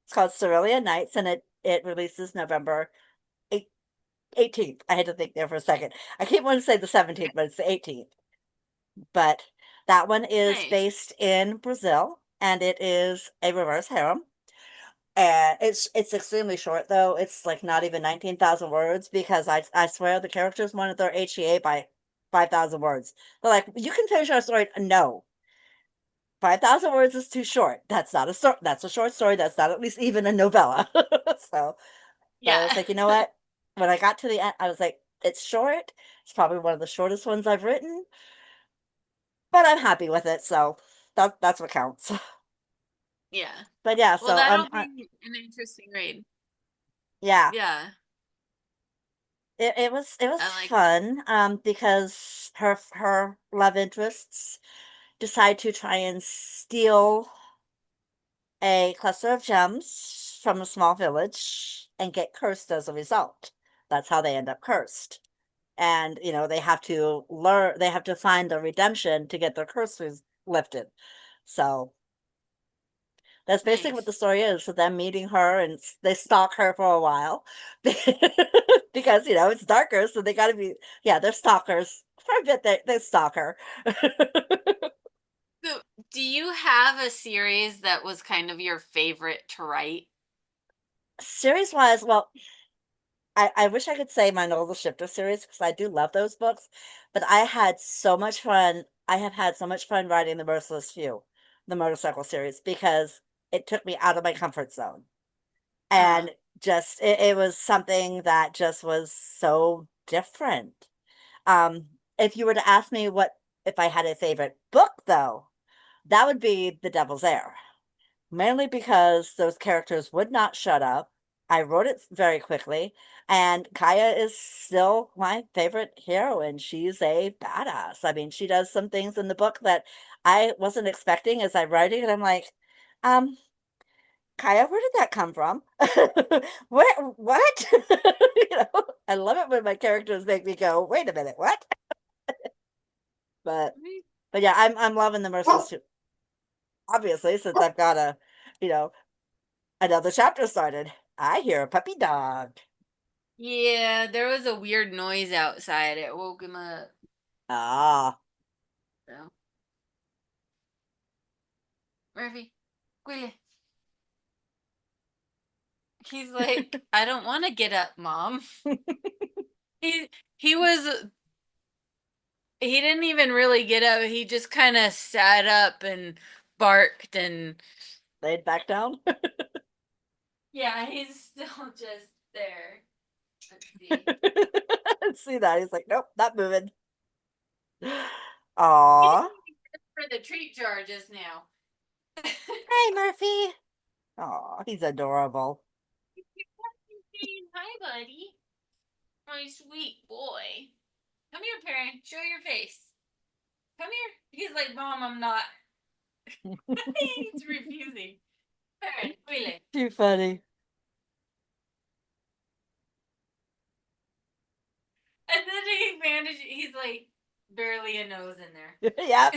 It's called Cerulean Nights, and it releases November 18th. I had to think there for a second. I keep wanting to say the 17th, but it's the 18th. But that one is Nice. based in Brazil, and it is a reverse harem. And it's extremely short though. It's like not even 19,000 words because I swear the characters wanted their HEA by 5,000 words. They're like, you can finish our story. No, 5,000 words is too short. That's not a story. That's a short story. That's not at least even a novella. so, but I Yeah. was like, you know what? When I got to the end, I was like, it's short. It's probably one of the shortest ones I've written, but I'm happy with it. So that's what counts. Yeah. But yeah, Well, so that'll be an interesting read. yeah, Yeah. it was I like fun because her love interests decide to try and steal a cluster of gems from a small village and get cursed as a result. That's how they end up cursed. And they have to they have to find the redemption to get their curses lifted. So that's basically what the nice. story is. So them meeting her and they stalk her for a while because it's darker, so they got to be, yeah, they're stalkers for a bit. They stalk her. So, do you have a series that was kind of your favorite to write? Series wise, well, I wish I could say my Novel Shifter series because I do love those books, but I had so much fun. I have had so much fun writing the Merciless Few, the motorcycle series, because it took me out of my comfort zone. Uh-huh. And just it was something that just was so different. If you were to ask me what if I had a favorite book though, that would be The Devil's Heir. Mainly because those characters would not shut up. I wrote it very quickly, and Kaya is still my favorite heroine. She's a badass. I mean, she does some things in the book that I wasn't expecting as I'm writing, and I'm like, um, Kaya, where did that come from? Where, what? I love it when my characters make me go, wait a minute, what? But Right. but yeah, I'm loving the Merciless too. Obviously, since I've got you know, another chapter started. I hear a puppy dog. Yeah, there was a weird noise outside. It woke him up. Ah, So, Murphy, Willie. He's like, I don't want to get up, Mom. He he was he didn't even really get up. He just kind of sat up and barked and laid back down. yeah, he's still just there. Let's see. See that? He's like, nope, not moving. He didn't Aw. even get for the treat jar just now. Hey, Murphy. Aw, he's adorable. Hi, buddy. My sweet boy. Come here, parent. Show your face. Come here. He's like, Mom, I'm not. He's refusing. Parent, Willie. Too funny. And then he managed, he's like, barely a nose in there. Yep.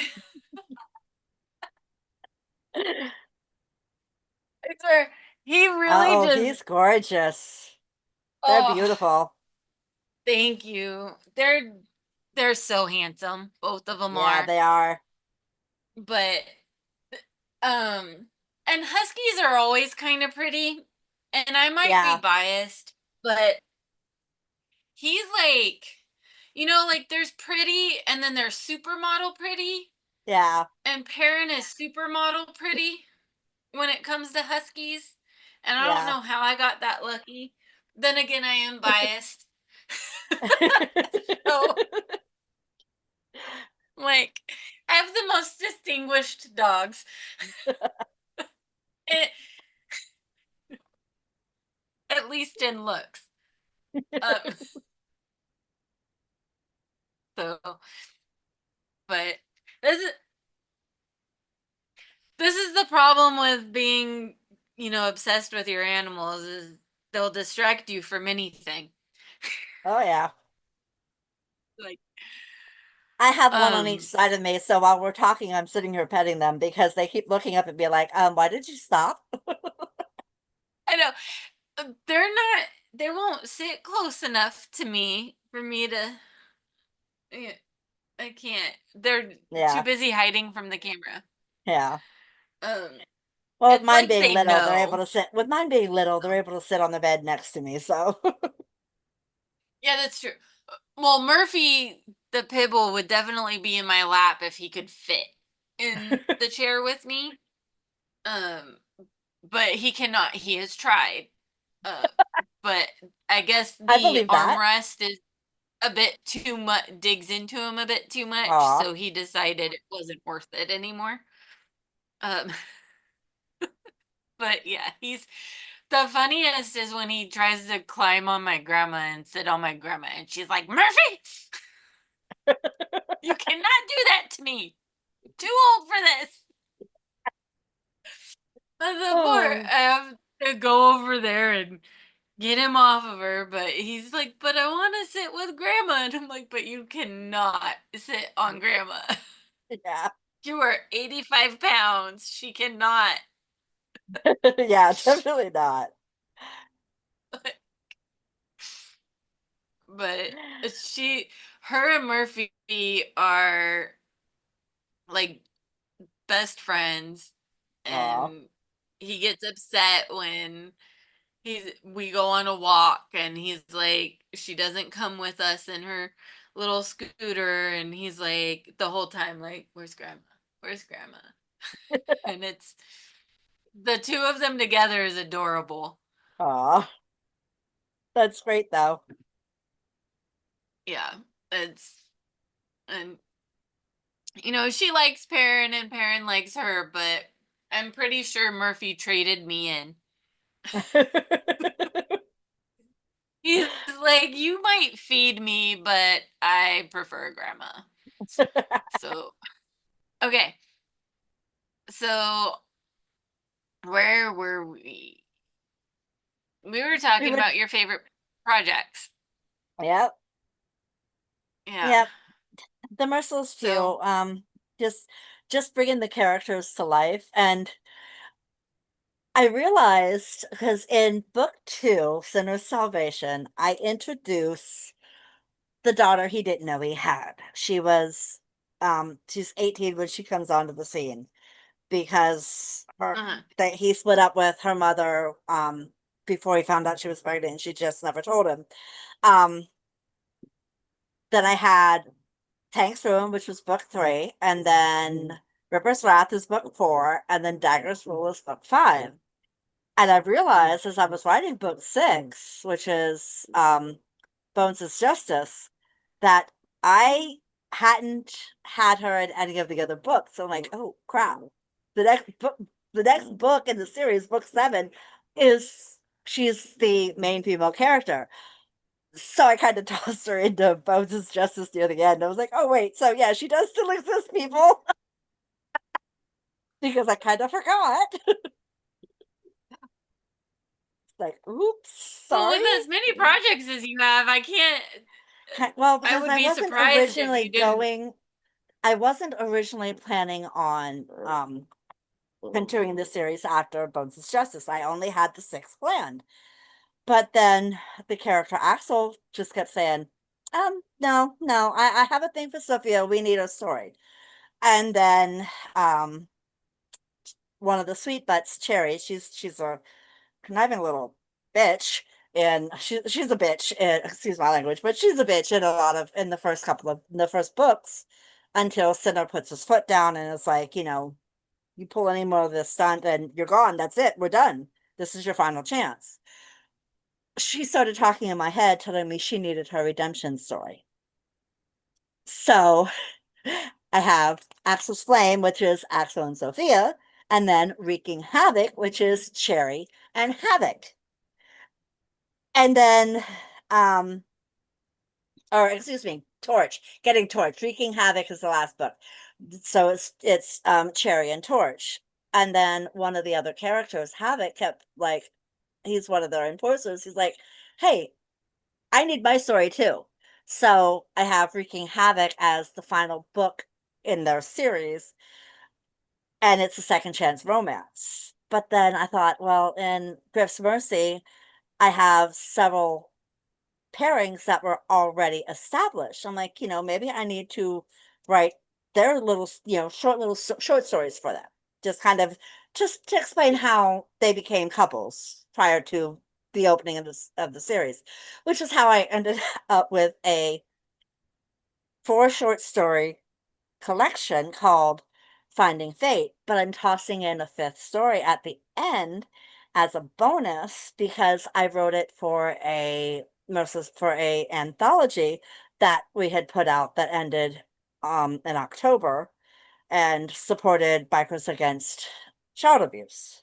It's where he really Oh, just he's gorgeous. They're Oh, beautiful. thank you. They're so handsome. Both of them Yeah, are. they are. But um and huskies are always kind of pretty. And I might be Yeah, biased, but he's like, like there's pretty and then there's supermodel pretty, yeah, and Perrin is supermodel pretty when it comes to huskies. And I don't yeah. know how I got that lucky. Then again, I am biased. So, like, I have the most distinguished dogs, eh, at least in looks. Um, so, but this is this is the problem with being, obsessed with your animals is they'll distract you from anything. Oh yeah. Like, I have one on each um, side of me, so while we're talking, I'm sitting here petting them because they keep looking up and be like, why did you stop? I know they're not. They won't sit close enough to me for me to. Yeah, I can't. They're too Yeah, busy hiding from the camera. yeah. Um, Well, with it's mine like being they little, they're able know. to sit. With mine being little, they're able to sit on the bed next to me. So, Yeah, that's true. Well, Murphy, the pit bull, would definitely be in my lap if he could fit in the chair with me. Um, but he cannot. He has tried. Uh, but I guess I the believe that. armrest is a bit too much, digs into him a bit too much, Aw, so he decided it wasn't worth it anymore. Um, but yeah, he's the funniest is when he tries to climb on my grandma and sit on my grandma, and she's like, Murphy, you cannot do that to me. I'm too old for this. And the poor, I oh, have to go over there and get him off of her, but he's like, but I want to sit with grandma. And I'm like, but you cannot sit on grandma. yeah, You are 85 pounds. She cannot. yeah, definitely not. But her and Murphy are like best friends, Aw, and he gets upset when we go on a walk and he's like she doesn't come with us in her little scooter, and he's like the whole time like where's grandma, and it's the two of them together is adorable. aw, that's great though. Yeah, it's and she likes Perrin and Perrin likes her, but I'm pretty sure Murphy traded me in. He's like, you might feed me, but I prefer grandma. So, okay. So, where were we? We were We talking would, about your favorite projects. yep, Yeah. yep. The Merciless So, Few, just just bringing the characters to life, and I realized because in book two, Sinner's Salvation, I introduce the daughter he didn't know he had. She's 18 when she comes onto the scene because her uh-huh. that he split up with her mother before he found out she was pregnant and she just never told him. Um, then I had Tank's Ruin, which was book three, and then Ripper's Wrath is book four, and then Dagger's Rule is book five. And I realized as I was writing book six, which is Bones' Justice, that I hadn't had her in any of the other books. So I'm like, oh crap. The next book in the series, book seven, is she's the main female character. So I kind of tossed her into Bones' Justice near the end. I was like, oh wait, so yeah, she does still exist, people. Because I kind of forgot. It's like, oops, Well, sorry. with as many projects as you have, I can't. Well, I because would be surprised if you didn't. I wasn't originally planning on continuing the series after Bones' Justice. I only had the six planned. But then the character Axel just kept saying, no, no, I have a thing for Sophia. We need a story. And then um one of the sweet butts, Cherry, she's a conniving little bitch. And she's a bitch, excuse my language, but she's a bitch in a lot of in the first couple of in the first books until Cinder puts his foot down and it's like, you pull any more of this stunt and you're gone. That's it. We're done. This is your final chance. She started talking in my head, telling me she needed her redemption story. So I have Axel's Flame, which is Axel and Sophia, and then Wreaking Havoc, which is Cherry and Havoc. And then, um, or excuse me, Torch, getting Torch. Wreaking Havoc is the last book. So it's Cherry and Torch. And then one of the other characters, Havoc, kept like, he's one of their enforcers. He's like, hey, I need my story too. So I have Wreaking Havoc as the final book in their series, and it's a second chance romance. But then I thought, well, in Griff's Mercy, I have several pairings that were already established. I'm like, maybe I need to write their little, short little short stories for them. Just kind of just to explain how they became couples prior to the opening of the series, which is how I ended up with a 4 short story collection called Finding Fate, but I'm tossing in a fifth story at the end as a bonus because I wrote it for a anthology that we had put out that ended in October and supported bikers against child abuse.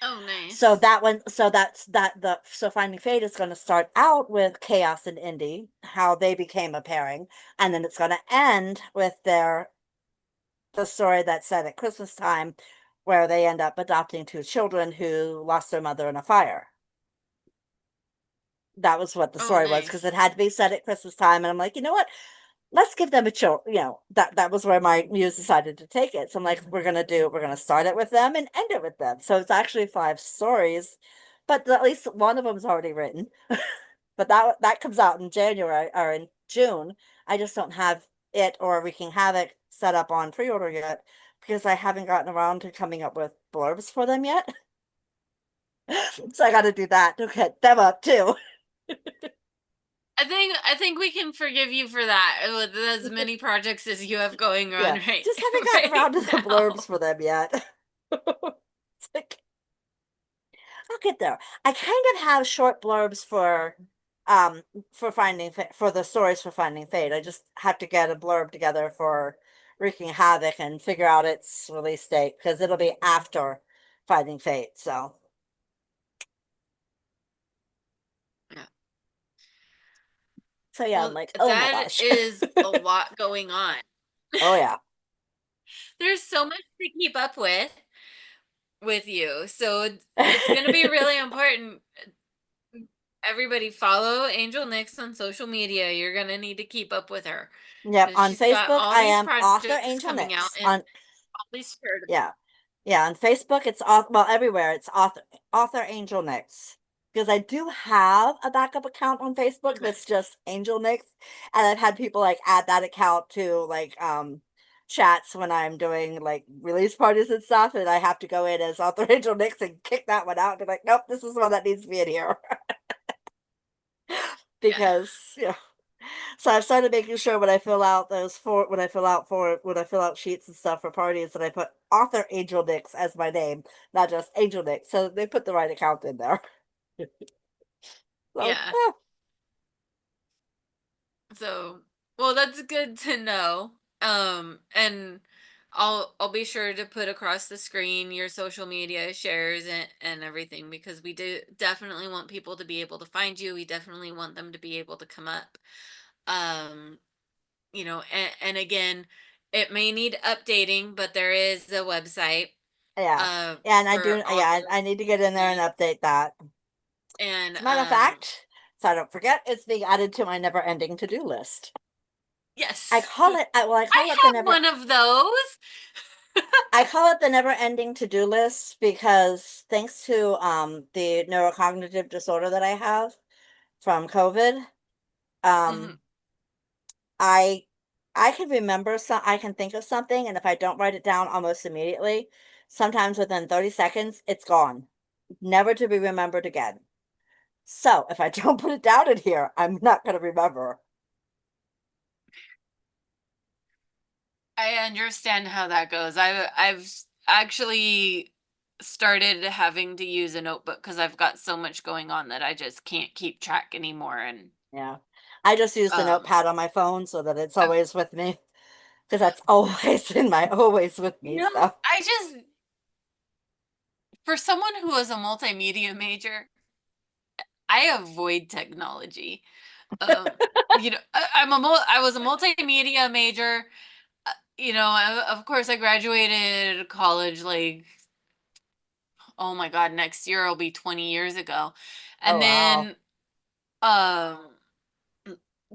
Oh, So nice. that one, so that's that the so Finding Fate is going to start out with Chaos and Indy, how they became a pairing, and then it's going to end with the story that's set at Christmas time, where they end up adopting 2 children who lost their mother in a fire. That was what the Oh, story was because nice. it had to be set at Christmas time, and I'm like, you know what? Let's give them a chill. That was where my muse decided to take it. So I'm like, we're gonna start it with them and end it with them. So it's actually 5 stories, but at least one of them's already written. But that comes out in January or in June. I just don't have it or Wreaking Havoc set up on pre-order yet because I haven't gotten around to coming up with blurbs for them yet. So I got to do that to get them up too. I think we can forgive you for that with as many projects as you have going on Yeah, right just haven't gotten right around to the blurbs now. for them yet. It's like, I'll get there. I kind of have short blurbs um for the stories for Finding Fate. I just have to get a blurb together for Wreaking Havoc and figure out its release date because it'll be after Finding Fate. Yeah. So yeah, I'm Well, like, oh my that gosh. is a lot going on. Oh yeah. There's so much to keep up with you. So it's going to be really important. Everybody follow Angel Nyx on social media. You're going to need to keep up with her Yep, because on she's got Facebook all I these am author projects Angel coming out Nyx. and On all these shared. Yeah. Yeah, on Facebook it's well everywhere it's author Angel Nyx. Because I do have a backup account on Facebook Okay. that's just Angel Nyx, and I've had people like add that account to like chats when I'm doing like release parties and stuff, and I have to go in as author Angel Nyx and kick that one out and be like, nope, this is one that needs to be in here. Yeah. Because so I've started making sure when I fill out when I fill out sheets and stuff for parties that I put author Angel Nyx as my name, not just Angel Nyx. So they put the right account in there. So Yeah. So, well, that's good to know. And I'll be sure to put across the screen your social media shares and everything because we do definitely want people to be able to find you. We definitely want them to be able to come up. Um, and again, it may need updating, but there is a website yeah. Yeah, and I for do all yeah, those I need to get in there and things. update that. And As a matter of fact, so I don't forget, it's being added to my never ending to-do list. yes, I I call it the have never one of those. I call it the never-ending to-do list because thanks to the neurocognitive disorder that I have from COVID, Mhm. um I I can remember some I can think of something and if I don't write it down almost immediately, sometimes within 30 seconds it's gone, never to be remembered again. So, if I don't put it down in here, I'm not going to remember. I understand how that goes. Actually started having to use a notebook because I've got so much going on that I just can't keep track anymore. And Yeah. I just use the um, notepad on my phone so that it's I've, always with me because that's always in my always with me stuff. I just for someone who was a multimedia major, I avoid technology. Um, I was a multimedia major. Of course, I graduated college like, oh my God, next year will be 20 years ago. Oh And wow. then, um,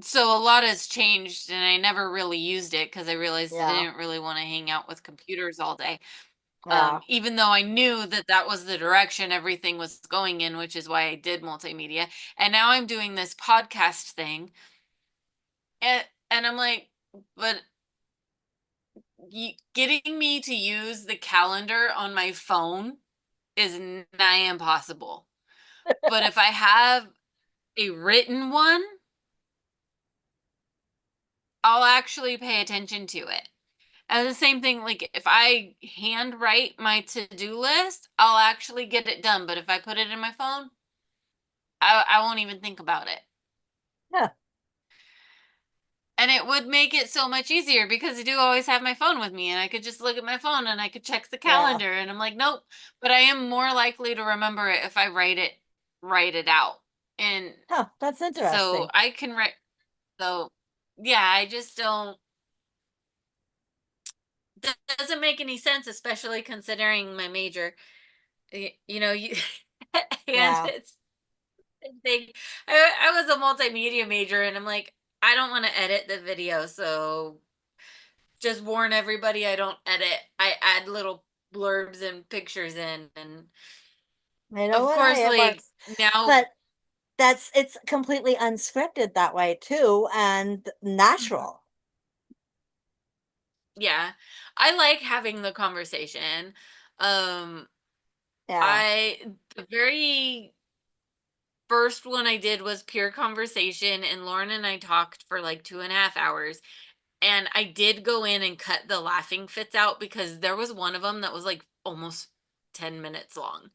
so a lot has changed and I never really used it because I realized I Yeah. didn't really want to hang out with computers all day. Yeah. Even though I knew that that was the direction everything was going in, which is why I did multimedia. And now I'm doing this podcast thing. And I'm like, but getting me to use the calendar on my phone is nigh impossible. But if I have a written one, I'll actually pay attention to it. And the same thing, like if I handwrite my to-do list, I'll actually get it done. But if I put it in my phone, I won't even think about it. Yeah. And it would make it so much easier because I do always have my phone with me and I could just look at my phone and I could check the Yeah. calendar and I'm like, nope. But I am more likely to remember it if I write it out. And Huh, that's so interesting. I can write so yeah, I just don't that doesn't make any sense, especially considering my major. You and Yeah. it's big. I was a multimedia major and I'm like, I don't want to edit the video, so just warn everybody I don't edit. I add little blurbs and pictures in. And You know of what? course, Hey, it like works. now, But it's completely unscripted that way too and Mhm. natural. Yeah, I like having the conversation. Um, Yeah. I the very first one I did was pure conversation, and Lauren and I talked for like 2.5 hours. And I did go in and cut the laughing fits out because there was one of them that was like almost 10 minutes long.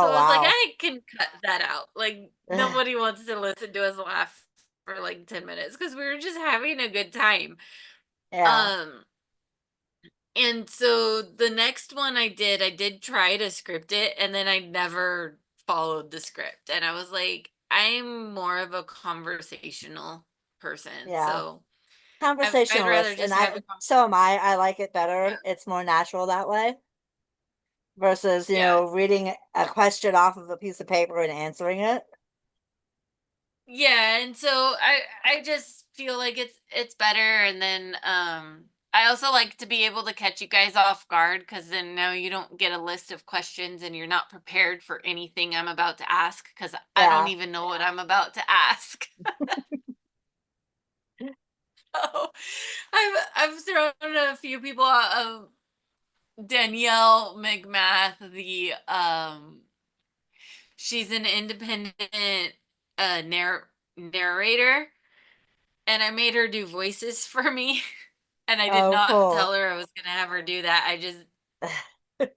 So Oh I was like, wow. I can cut that out. Like, nobody wants to listen to us laugh for like 10 minutes because we were just having a good time. Yeah. Um, and so the next one I did try to script it and then I never followed the script. And I was like, I'm more of a conversational person. Yeah. So I'd rather Conversationalist and just have a I so am I. I like it better. It's more natural that way versus, yeah. reading a question off of a piece of paper and answering it. Yeah, and so I just feel like it's better. And then I also like to be able to catch you guys off guard because then now you don't get a list of questions and you're not prepared for anything I'm about to ask because I don't Yeah. even know what I'm about to ask. So I've thrown a few people out of Danielle McMath, the she's an independent narrator, and I made her do voices for me. And I did Oh, not tell cool. her I was gonna have her do that. I just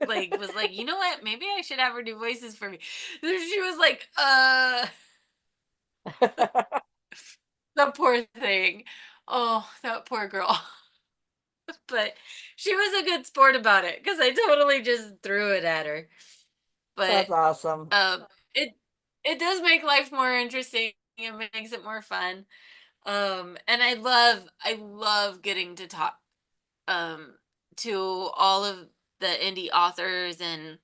like was like, you know what? Maybe I should have her do voices for me. So she was like, the poor thing. Oh, that poor girl. But she was a good sport about it because I totally just threw it at her. But That's awesome. um it it does make life more interesting. It makes it more fun. And I love getting to talk um to all of the indie authors and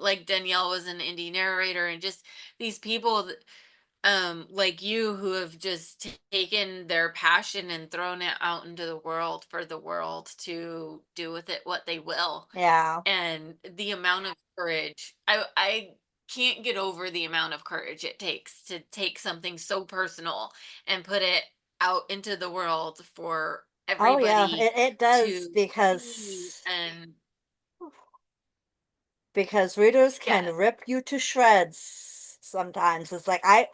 like Danielle was an indie narrator and just these people like you who have just taken their passion and thrown it out into the world for the world to do with it what they will. Yeah. And the amount of courage, I can't get over the amount of courage it takes to take something so personal and put it out into the world for Oh yeah, everybody it does to see. because And readers can yeah. rip you to shreds sometimes. It's like I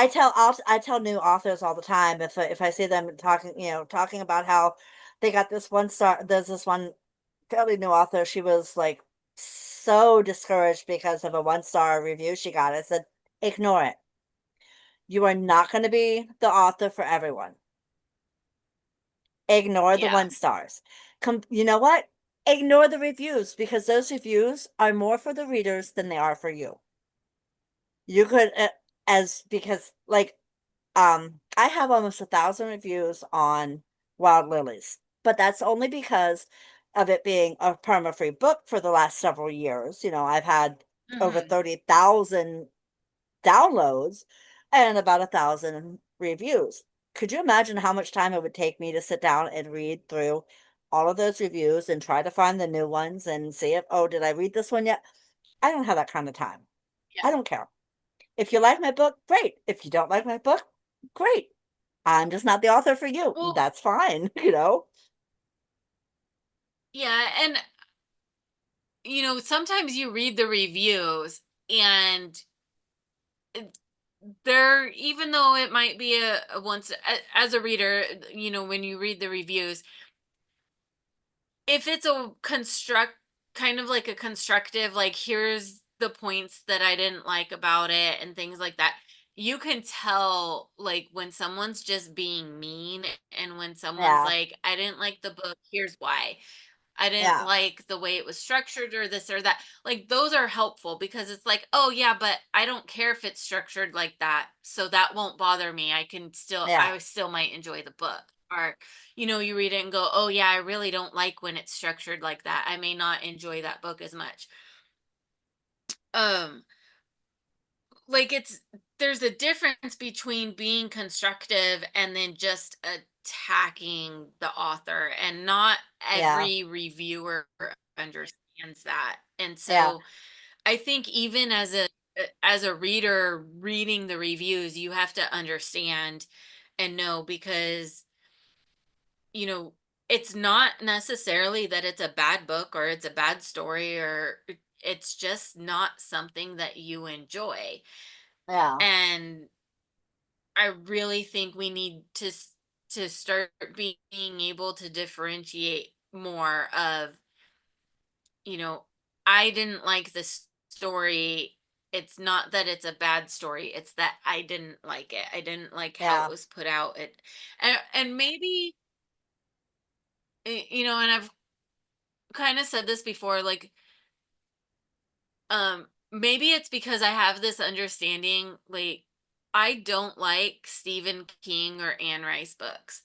tell new authors all the time if I see them talking, talking about how they got this one star. There's this one fairly new author. She was like so discouraged because of a one-star review she got. I said, ignore it. You are not going to be the author for everyone. Ignore the Yeah. one stars. You know what? Ignore the reviews because those reviews are more for the readers than they are for you. You could, as because like, I have almost 1,000 reviews on Wild Lilies, but that's only because of it being a perma-free book for the last several years. I've had over Hmm. 30,000 downloads and about 1,000 reviews. Could you imagine how much time it would take me to sit down and read through all of those reviews and try to find the new ones and see if, oh, did I read this one yet? I don't have that kind of time. Yeah. I don't care. If you like my book, great. If you don't like my book, great. I'm just not the author for you. Well, That's fine, you know? yeah, and sometimes you read the reviews and there, even though it might be a once as a reader, when you read the reviews, if it's a construct kind of like a constructive, like here's the points that I didn't like about it and things like that, you can tell like when someone's just being mean and when someone's Yeah, like, I didn't like the book, here's why. I didn't yeah, like the way it was structured or this or that. Like those are helpful because it's like, oh yeah, but I don't care if it's structured like that. So that won't bother me. yeah, I still might enjoy the book. Or, you read it and go, oh yeah, I really don't like when it's structured like that. I may not enjoy that book as much. Um, like there's a difference between being constructive and then just attacking the author, and not yeah, every reviewer understands that. And yeah, so I think even as a reader reading the reviews, you have to understand and know, because you know it's not necessarily that it's a bad book or it's a bad story, or it's just not something that you enjoy. yeah, And I really think we need to start being able to differentiate more of, you know, I didn't like this story. It's not that it's a bad story. It's that I didn't like it. I didn't like how it yeah, was put out. And maybe, and I've kind of said this before, like, maybe it's because I have this understanding, like, I don't like Stephen King or Anne Rice books.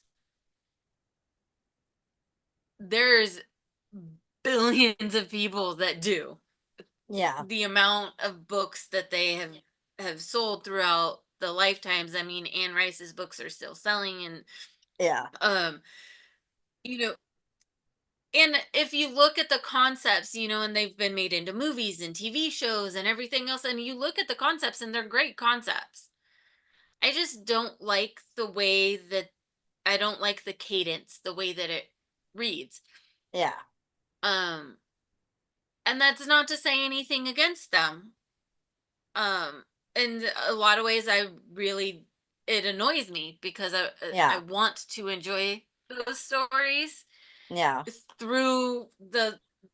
There's billions of people that do. yeah, The amount of books that they have sold throughout the lifetimes. I mean, Anne Rice's books are still selling, and yeah, um, you know, and if you look at the concepts, and they've been made into movies and TV shows and everything else, and you look at the concepts and they're great concepts. I just don't like the way that I don't like the cadence, the way that it reads. yeah, Um, and that's not to say anything against them. Um, in a lot of ways, it annoys me because I yeah, want to enjoy those stories yeah, through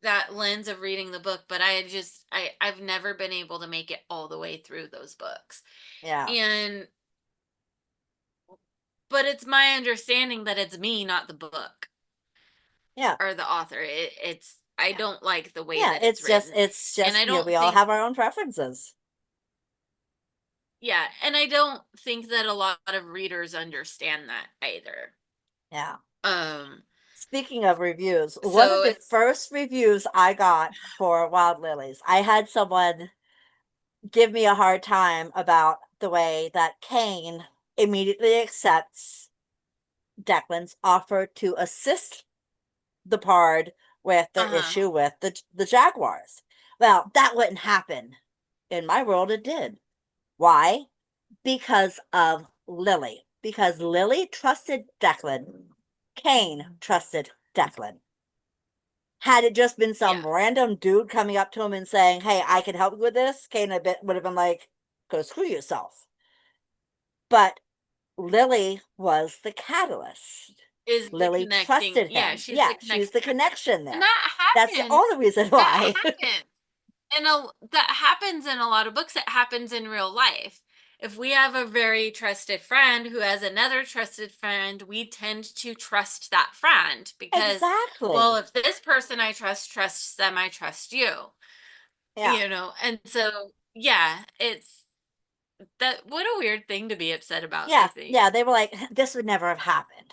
that lens of reading the book, but I've never been able to make it all the way through those books. yeah, And but it's my understanding that it's me, not the book yeah, or the author. I yeah. don't like the way Yeah, that it's written. it's And just, I don't we all think have our own preferences. Yeah, and I don't think that a lot of readers understand that either. Yeah. Um, Speaking of reviews, one of so the it's first reviews I got for Wild Lilies, I had someone give me a hard time about the way that Kane immediately accepts Declan's offer to assist the Pard with their Uh-huh. issue with the Jaguars. Well, that wouldn't happen. In my world, it did. Why? Because of Lily. Because Lily trusted Declan. Kane trusted Declan. Had it just been Yeah. some random dude coming up to him and saying, "Hey, I can help you with this," Kane would have been like, "Go screw yourself." But Lily was the catalyst. Is the Lily connecting. trusted Yeah, him. she's the Yeah, she's connecting the factor. connection And there. that That's the happens. only reason That why. happens. That happens in a lot of books. It happens in real life. If we have a very trusted friend who has another trusted friend, we tend to trust that friend because, well, Exactly. if this person I trust trusts them, I trust you. Yeah. And so yeah, it's that what a weird thing to be upset about, I Yeah. think. Yeah. They were like, this would never have happened.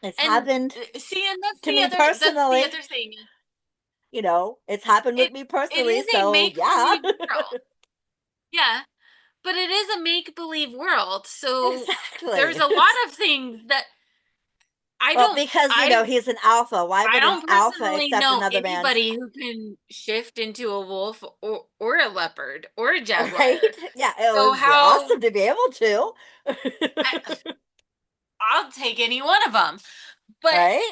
It's And happened see, and to me that's the personally. other thing. It's happened with It me it personally. is a So, make yeah. believe world. Yeah, but it is a make believe world. So there's Exactly. a lot of things that I Well, don't because, I he's an alpha. Why I would an don't alpha personally accept know another man's, anybody who can shift into a wolf or a leopard or a right? jaguar. Yeah, it So would be how awesome to be able to. I, I'll take any one of them. But Right?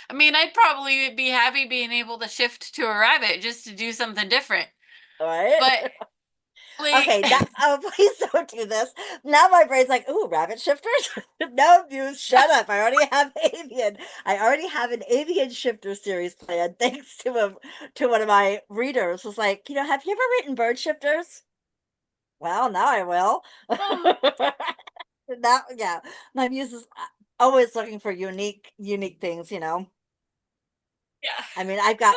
I mean, I'd probably be happy being able to shift to a rabbit just to do something different. Right? But like, Okay, that please don't do this. Now my brain's like, ooh, rabbit shifters? No, you shut up. I already have avian. I already have an avian shifter series planned, thanks to one of my readers. Was like, have you ever written bird shifters? Well, now I will. oh, Now, yeah, my muse is always looking for unique things. yeah, I mean, I've got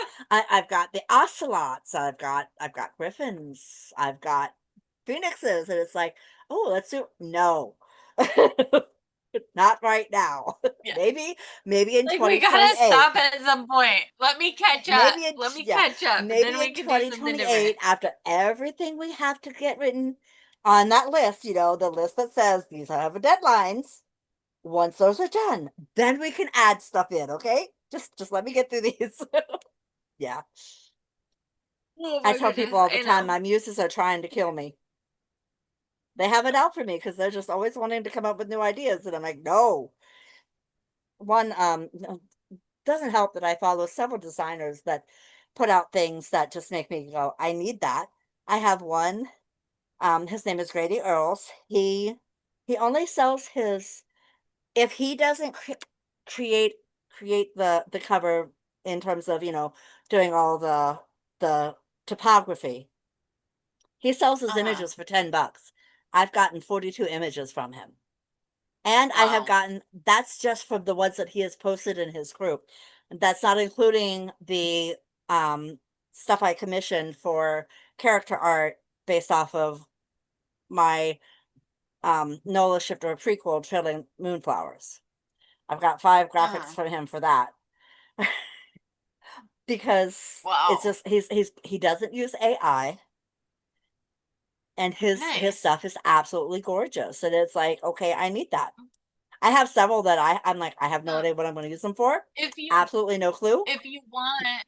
the ocelots, I've got griffins, I've got phoenixes, and it's like, oh, let's do no, not right now. yeah. Maybe in Like we twenty gotta twenty eight, stop at some point. Let me catch up. maybe in Let me yeah, catch up, and then maybe we in can do twenty something twenty different. eight after everything we have to get written on that list. The list that says these have deadlines. Once those are done, then we can add stuff in. Okay, just let me get through these. Yeah. Oh I my tell people goodness, all the I time know. my muses are trying to kill me. They have it out for me because they're just always wanting to come up with new ideas, and I'm like, no. One no, doesn't help that I follow several designers that put out things that just make me go, I need that. I have one. His name is Grady Earls. He only sells his if he doesn't create create the cover in terms of doing all the topography. He sells his Uh-huh. images for $10. I've gotten 42 images from him. And I have Wow. gotten that's just from the ones that he has posted in his group. That's not including the stuff I commissioned for character art based off of my Nola Shifter prequel Trailing Moonflowers. I've got 5 graphics Uh-huh. from him for that. Because it's Wow. just he doesn't use AI, and his Nice. stuff is absolutely gorgeous, and it's like, okay, I need that. I have several that I'm like, I have no Uh, idea what I'm going to use them for. if you Absolutely no clue. if you want,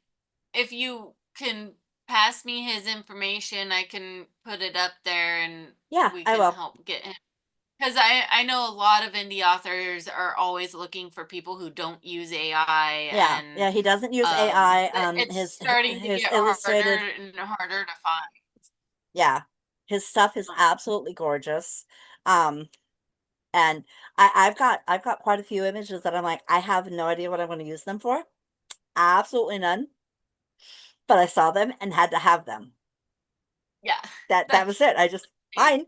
if you can pass me his information, I can put it up there and Yeah, we I can will. help get him. Because I know a lot of indie authors are always looking for people who don't use AI, Yeah, and yeah, he doesn't use AI. it's His starting to his get harder illustrated, and harder to find. yeah, his stuff is absolutely gorgeous. Um, and I've got quite a few images that I'm like, I have no idea what I'm going to use them for. Absolutely none. But I saw them and had to have them. Yeah, That was that's it. I just fine.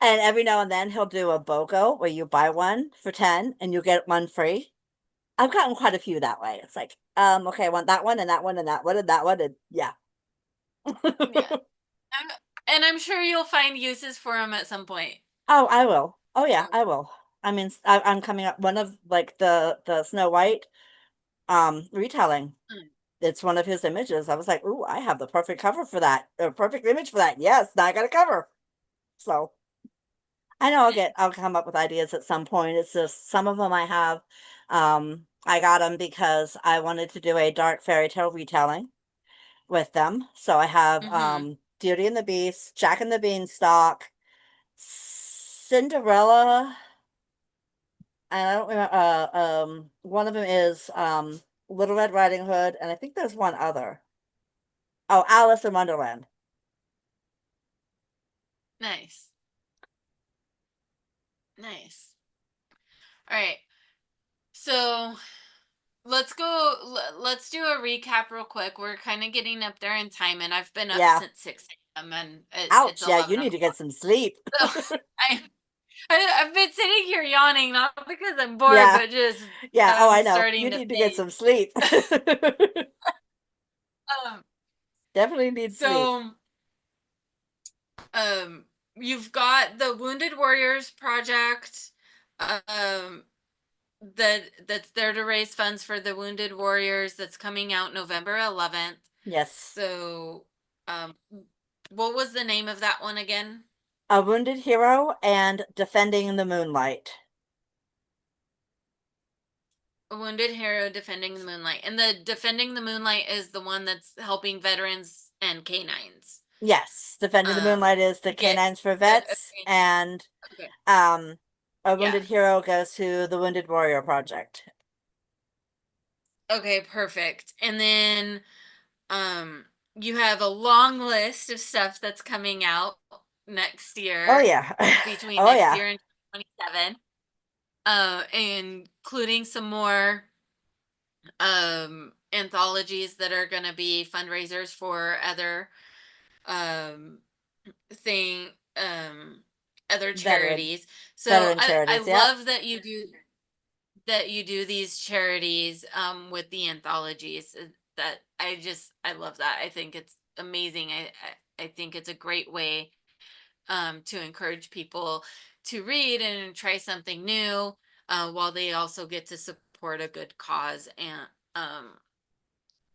And every now and then he'll do a BOGO where you buy one for 10 and you get one free. I've gotten quite a few that way. It's like, okay, I want that one and that one and that one and that one and yeah. yeah. I'm, and I'm sure you'll find uses for him at some point. Oh, I will. Oh yeah, So, I will. I mean, I'm coming up one of like the Snow White retelling. mm. it's one of his images. I was like, "Ooh, I have the perfect cover for that, or perfect image for that." Yes, now I got a cover. So I know I'll come up with ideas at some point. It's just some of them I have. I got them because I wanted to do a dark fairy tale retelling with them. So I have Mm-hmm. Beauty and the Beast, Jack and the Beanstalk, Cinderella. And I don't remember. One of them is Little Red Riding Hood, and I think there's one other. Oh, Alice in Wonderland. Nice. Nice. All right. So let's do a recap real quick. We're kind of getting up there in time, and I've been up Yeah. since 6 a.m. and it's Ouch. Yeah, you 11 need to o'clock. get some sleep. So I, I've been sitting here yawning, not because I'm bored, Yeah. but just Yeah. Oh, I'm I know. You starting to need to get fade. some sleep. Um, Definitely need sleep. so um, you've got the Wounded Warriors Project, um, that's there to raise funds for the Wounded Warriors. That's coming out November 11th. Yes. So, um, what was the name of that one again? A Wounded Hero and Defending the Moonlight. A Wounded Hero Defending the Moonlight. And the Defending the Moonlight is the one that's helping veterans and canines. Yes. Defending the Um, Moonlight is the get Canines for a Vets, and okay. um, A Yeah. Wounded Hero goes to the Wounded Warrior Project. Okay, perfect. And then um you have a long list of stuff that's coming out next Oh, year, yeah. between Oh, next yeah. year and 27. Including some more anthologies that are going to be fundraisers for other um thing other Veteran. charities. So Veteran I charities. Yep. love that you do these charities with the anthologies. That I love that. I think it's amazing. I think it's a great way to encourage people to read and try something new, while they also get to support a good cause. And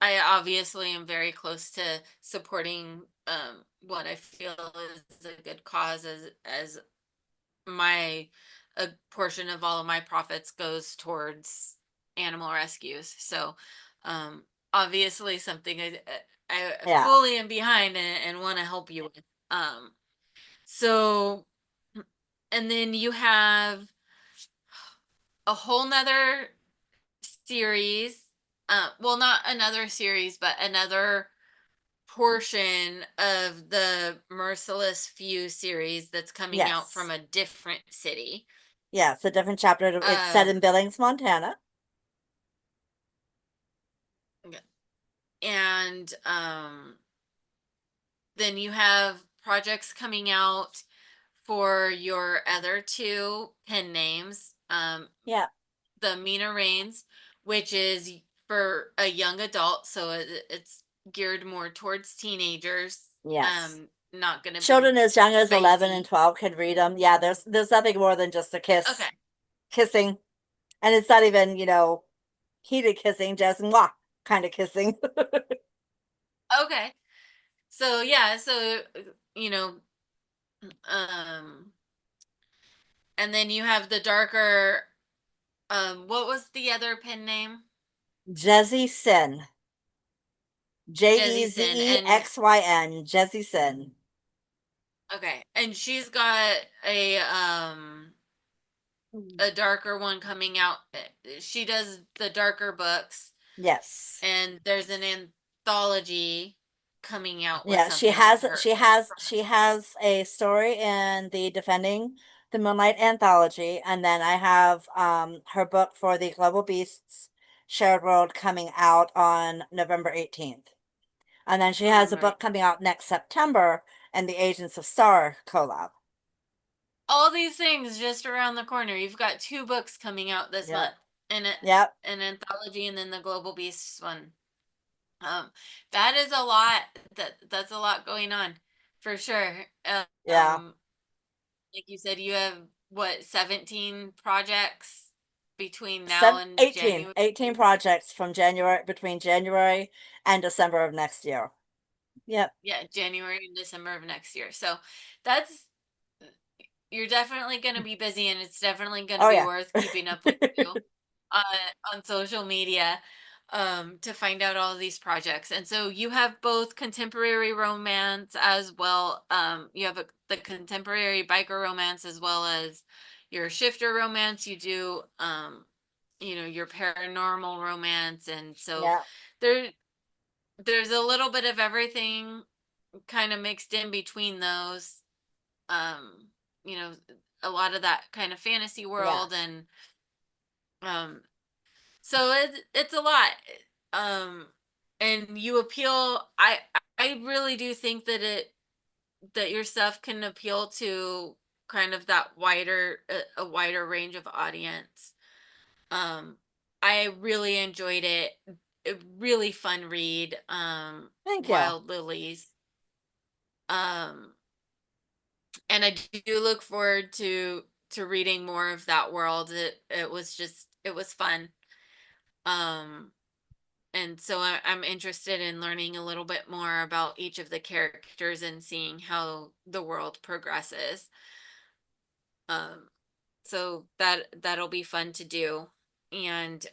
I obviously am very close to supporting what I feel is a good cause, as my a portion of all of my profits goes towards animal rescues. So obviously something I Yeah. fully am behind and want to help you with. So and then you have a whole nother series, well, not another series, but another portion of the Merciless Few series that's coming out from Yes. a different city. Yeah. It's a different chapter. It's set in Um, Billings, Montana. and then you have projects coming out for your other two pen names. Yeah. The Mina Reigns, which is for a young adult, so it's geared more towards teenagers. Yes. Not gonna be Children as young as 11 and spicy. 12 can read them. Yeah. There's nothing more than just a Okay. kissing. And it's not even, heated kissing, just mwah kind of kissing. Okay. So yeah, so you know, um, and then you have the darker. What was the other pen name? Jezzy Sin. Jesse Sin, and Jezexyn. Jezzy Sin. okay, and she's got a darker one coming out. She does the darker books, Yes. and there's an anthology coming out with Yeah, something with her. she has a story in the Defending the Moonlight anthology, and then I have her book for the Global Beasts Shared World coming out on November 18th. And then she has a November. book coming out next September and the Agents of Star collab. All these things just around the corner. You've got two books coming out this Yep. month, and Yep. an anthology, and then the Global Beasts one. Um, that is a lot. That's a lot going on, for sure. Yeah. Like you said, you have what, 17 projects? between now and 18, January? 18 projects from January, between January and December of next year. Yep. Yeah, January and December of next year. So that's you're definitely going to be busy, and it's definitely going to Oh be yeah. worth keeping up with you on social media to find out all of these projects. And so you have both contemporary romance as well. You have the contemporary biker romance as well as your shifter romance. You do your paranormal romance, and so Yeah. there there's a little bit of everything kind of mixed in between those. Um, you know, a lot of that kind of fantasy Yeah. world, and um so it's a lot. Um and you appeal I really do think that your stuff can appeal to kind of that wider a wider range of audience. Um I really enjoyed it. A really fun read. Thank you. Wild Lilies. Um and I do look forward to reading more of that world. It was just it was fun. Um and so I'm interested in learning a little bit more about each of the characters and seeing how the world progresses. Um so that'll be fun to do. And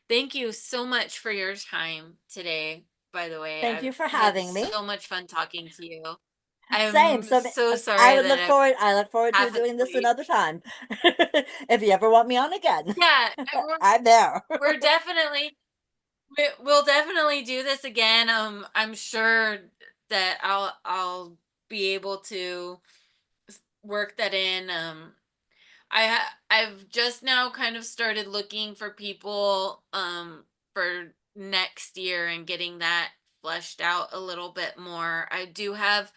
thank you so much for your time today, by the way. Thank I've you for had having me. so much fun talking to you. Same. I'm So so I sorry would that look I'm forward. I look forward to half doing this asleep. another time. If you ever want me on again, Yeah, I'm there. we're definitely we'll definitely do this again. I'm sure that I'll be able to work that in. I've just now kind of started looking for people for next year and getting that fleshed out a little bit more. I do have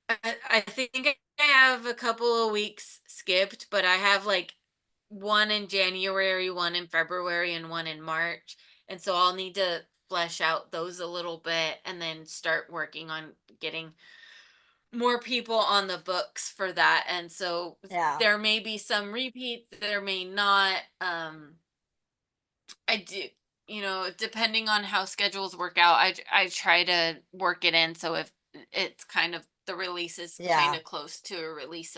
I think I have a couple of weeks skipped, but I have like one in January, one in February, and one in March. And so I'll need to flesh out those a little bit and then start working on getting more people on the books for that. And so Yeah. there may be some repeats, there may not. I do, depending on how schedules work out, I try to work it in so if it's kind of the release is kind Yeah. of close to a release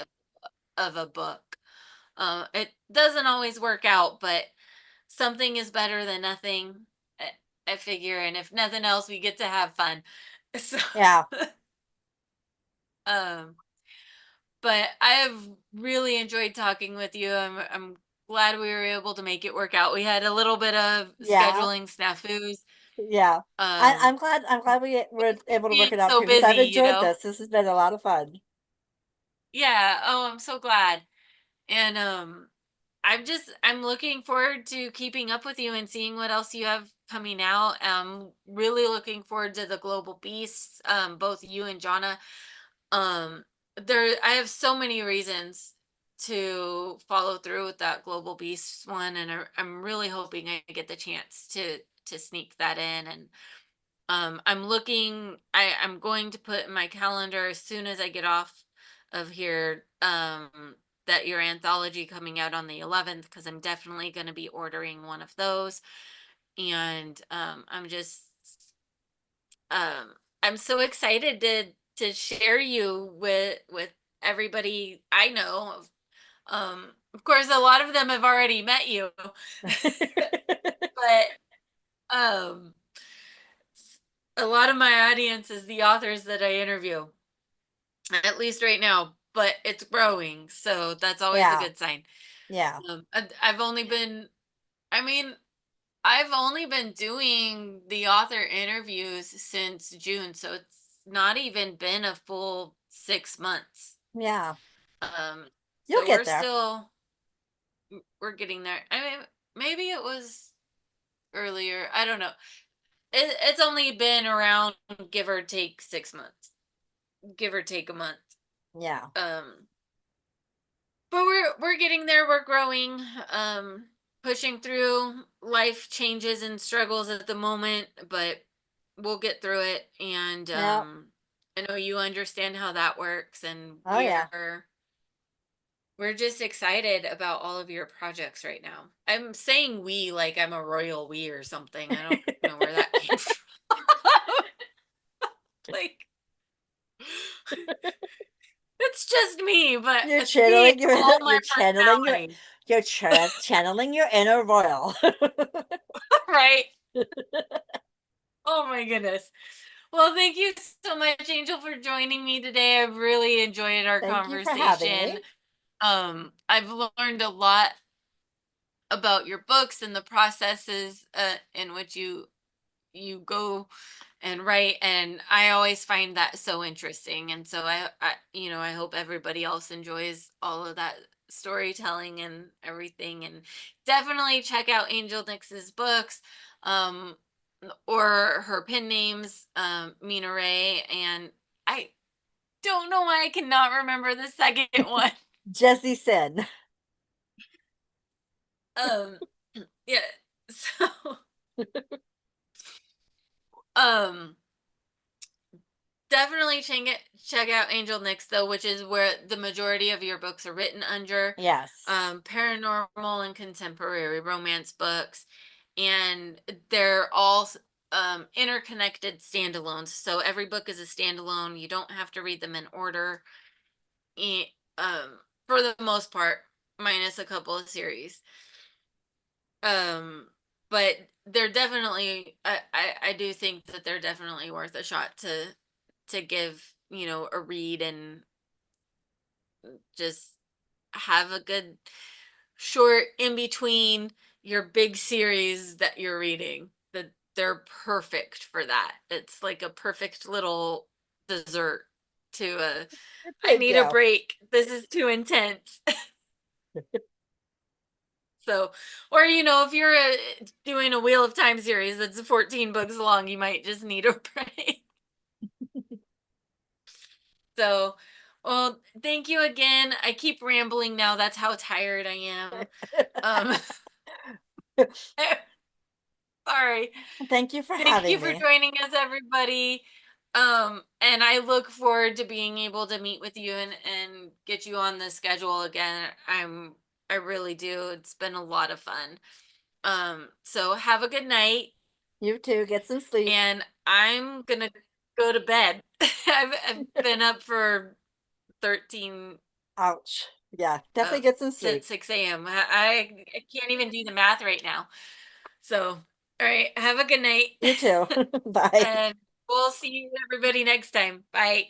of a book. It doesn't always work out, but something is better than nothing. I figure, and if nothing else, we get to have fun. So, Yeah. um, but I have really enjoyed talking with you. I'm glad we were able to make it work out. We had a little bit of Yeah. scheduling snafus. Yeah. Um, I'm glad we were able to work being it out so too because I've busy, enjoyed this. This has been a lot of fun. Yeah. Oh, I'm so glad. And I'm looking forward to keeping up with you and seeing what else you have coming out. Really looking forward to the Global Beasts, both you and Jonna. Um, I have so many reasons to follow through with that Global Beasts one, and I'm really hoping I get the chance to sneak that in. And I'm going to put in my calendar as soon as I get off of here, that your anthology coming out on the 11th, because I'm definitely going to be ordering one of those. And um I'm so excited to share you with everybody I know. Of course, a lot of them have already met you, but um a lot of my audience is the authors that I interview, at least right now, but it's growing, so that's always a Yeah. good sign. Yeah. I've only been, I mean, I've only been doing the author interviews since June, so it's not even been a full 6 months. Yeah. Um, You'll so get there. we're getting there. I mean, maybe it was earlier. I don't know. It's only been around, give or take, 6 months, give or take a month. Yeah. Um, but we're getting there. We're growing. Pushing through life changes and struggles at the moment, but we'll get through it. And Yeah. I know you understand how that works, and Oh yeah. we're just excited about all of your projects right now. I'm saying we like I'm a royal we or something. I don't know where that came from. Like, it's just me, but You're see, channeling it's all my personality, channeling your inner royal. right? Oh my goodness. Well, thank you so much, Angel, for joining me today. I've really enjoyed our Thank you for having conversation. me. I've learned a lot about your books and the processes in which you go and write, and I always find that so interesting. And so I hope everybody else enjoys all of that storytelling and everything. And definitely check out Angel Nyx's books, um, or her pen names, Mina Ray, and I don't know why I cannot remember the second one. Jesse Sin. um, yeah. So, um, definitely check out Angel Nyx though, which is where the majority of your books are written under. Yes. Paranormal and contemporary romance books, and they're all interconnected standalones. So every book is a standalone. You don't have to read them in order, e- um, for the most part, minus a couple of series. Um, but they're definitely, I do think that they're definitely worth a shot to give, a read and just have a good short in between your big series that you're reading. That they're perfect for that. It's like a perfect little dessert to a I Thank need a you. break. This is too intense. So, or if you're doing a Wheel of Time series that's 14 books long, you might just need a break. So, well, thank you again. I keep rambling now. That's how tired I am. Um, sorry. Thank you for Thank you having for me. joining us, everybody. And I look forward to being able to meet with you and get you on the schedule again. I really do. It's been a lot of fun. So have a good night, You too. Get some sleep. and I'm gonna go to bed. I've been up for 13 Ouch. Yeah, uh definitely get some since sleep. 6 a.m. I can't even do the math right now. So, all right, have a good night. You too. Bye. And we'll see everybody next time. Bye.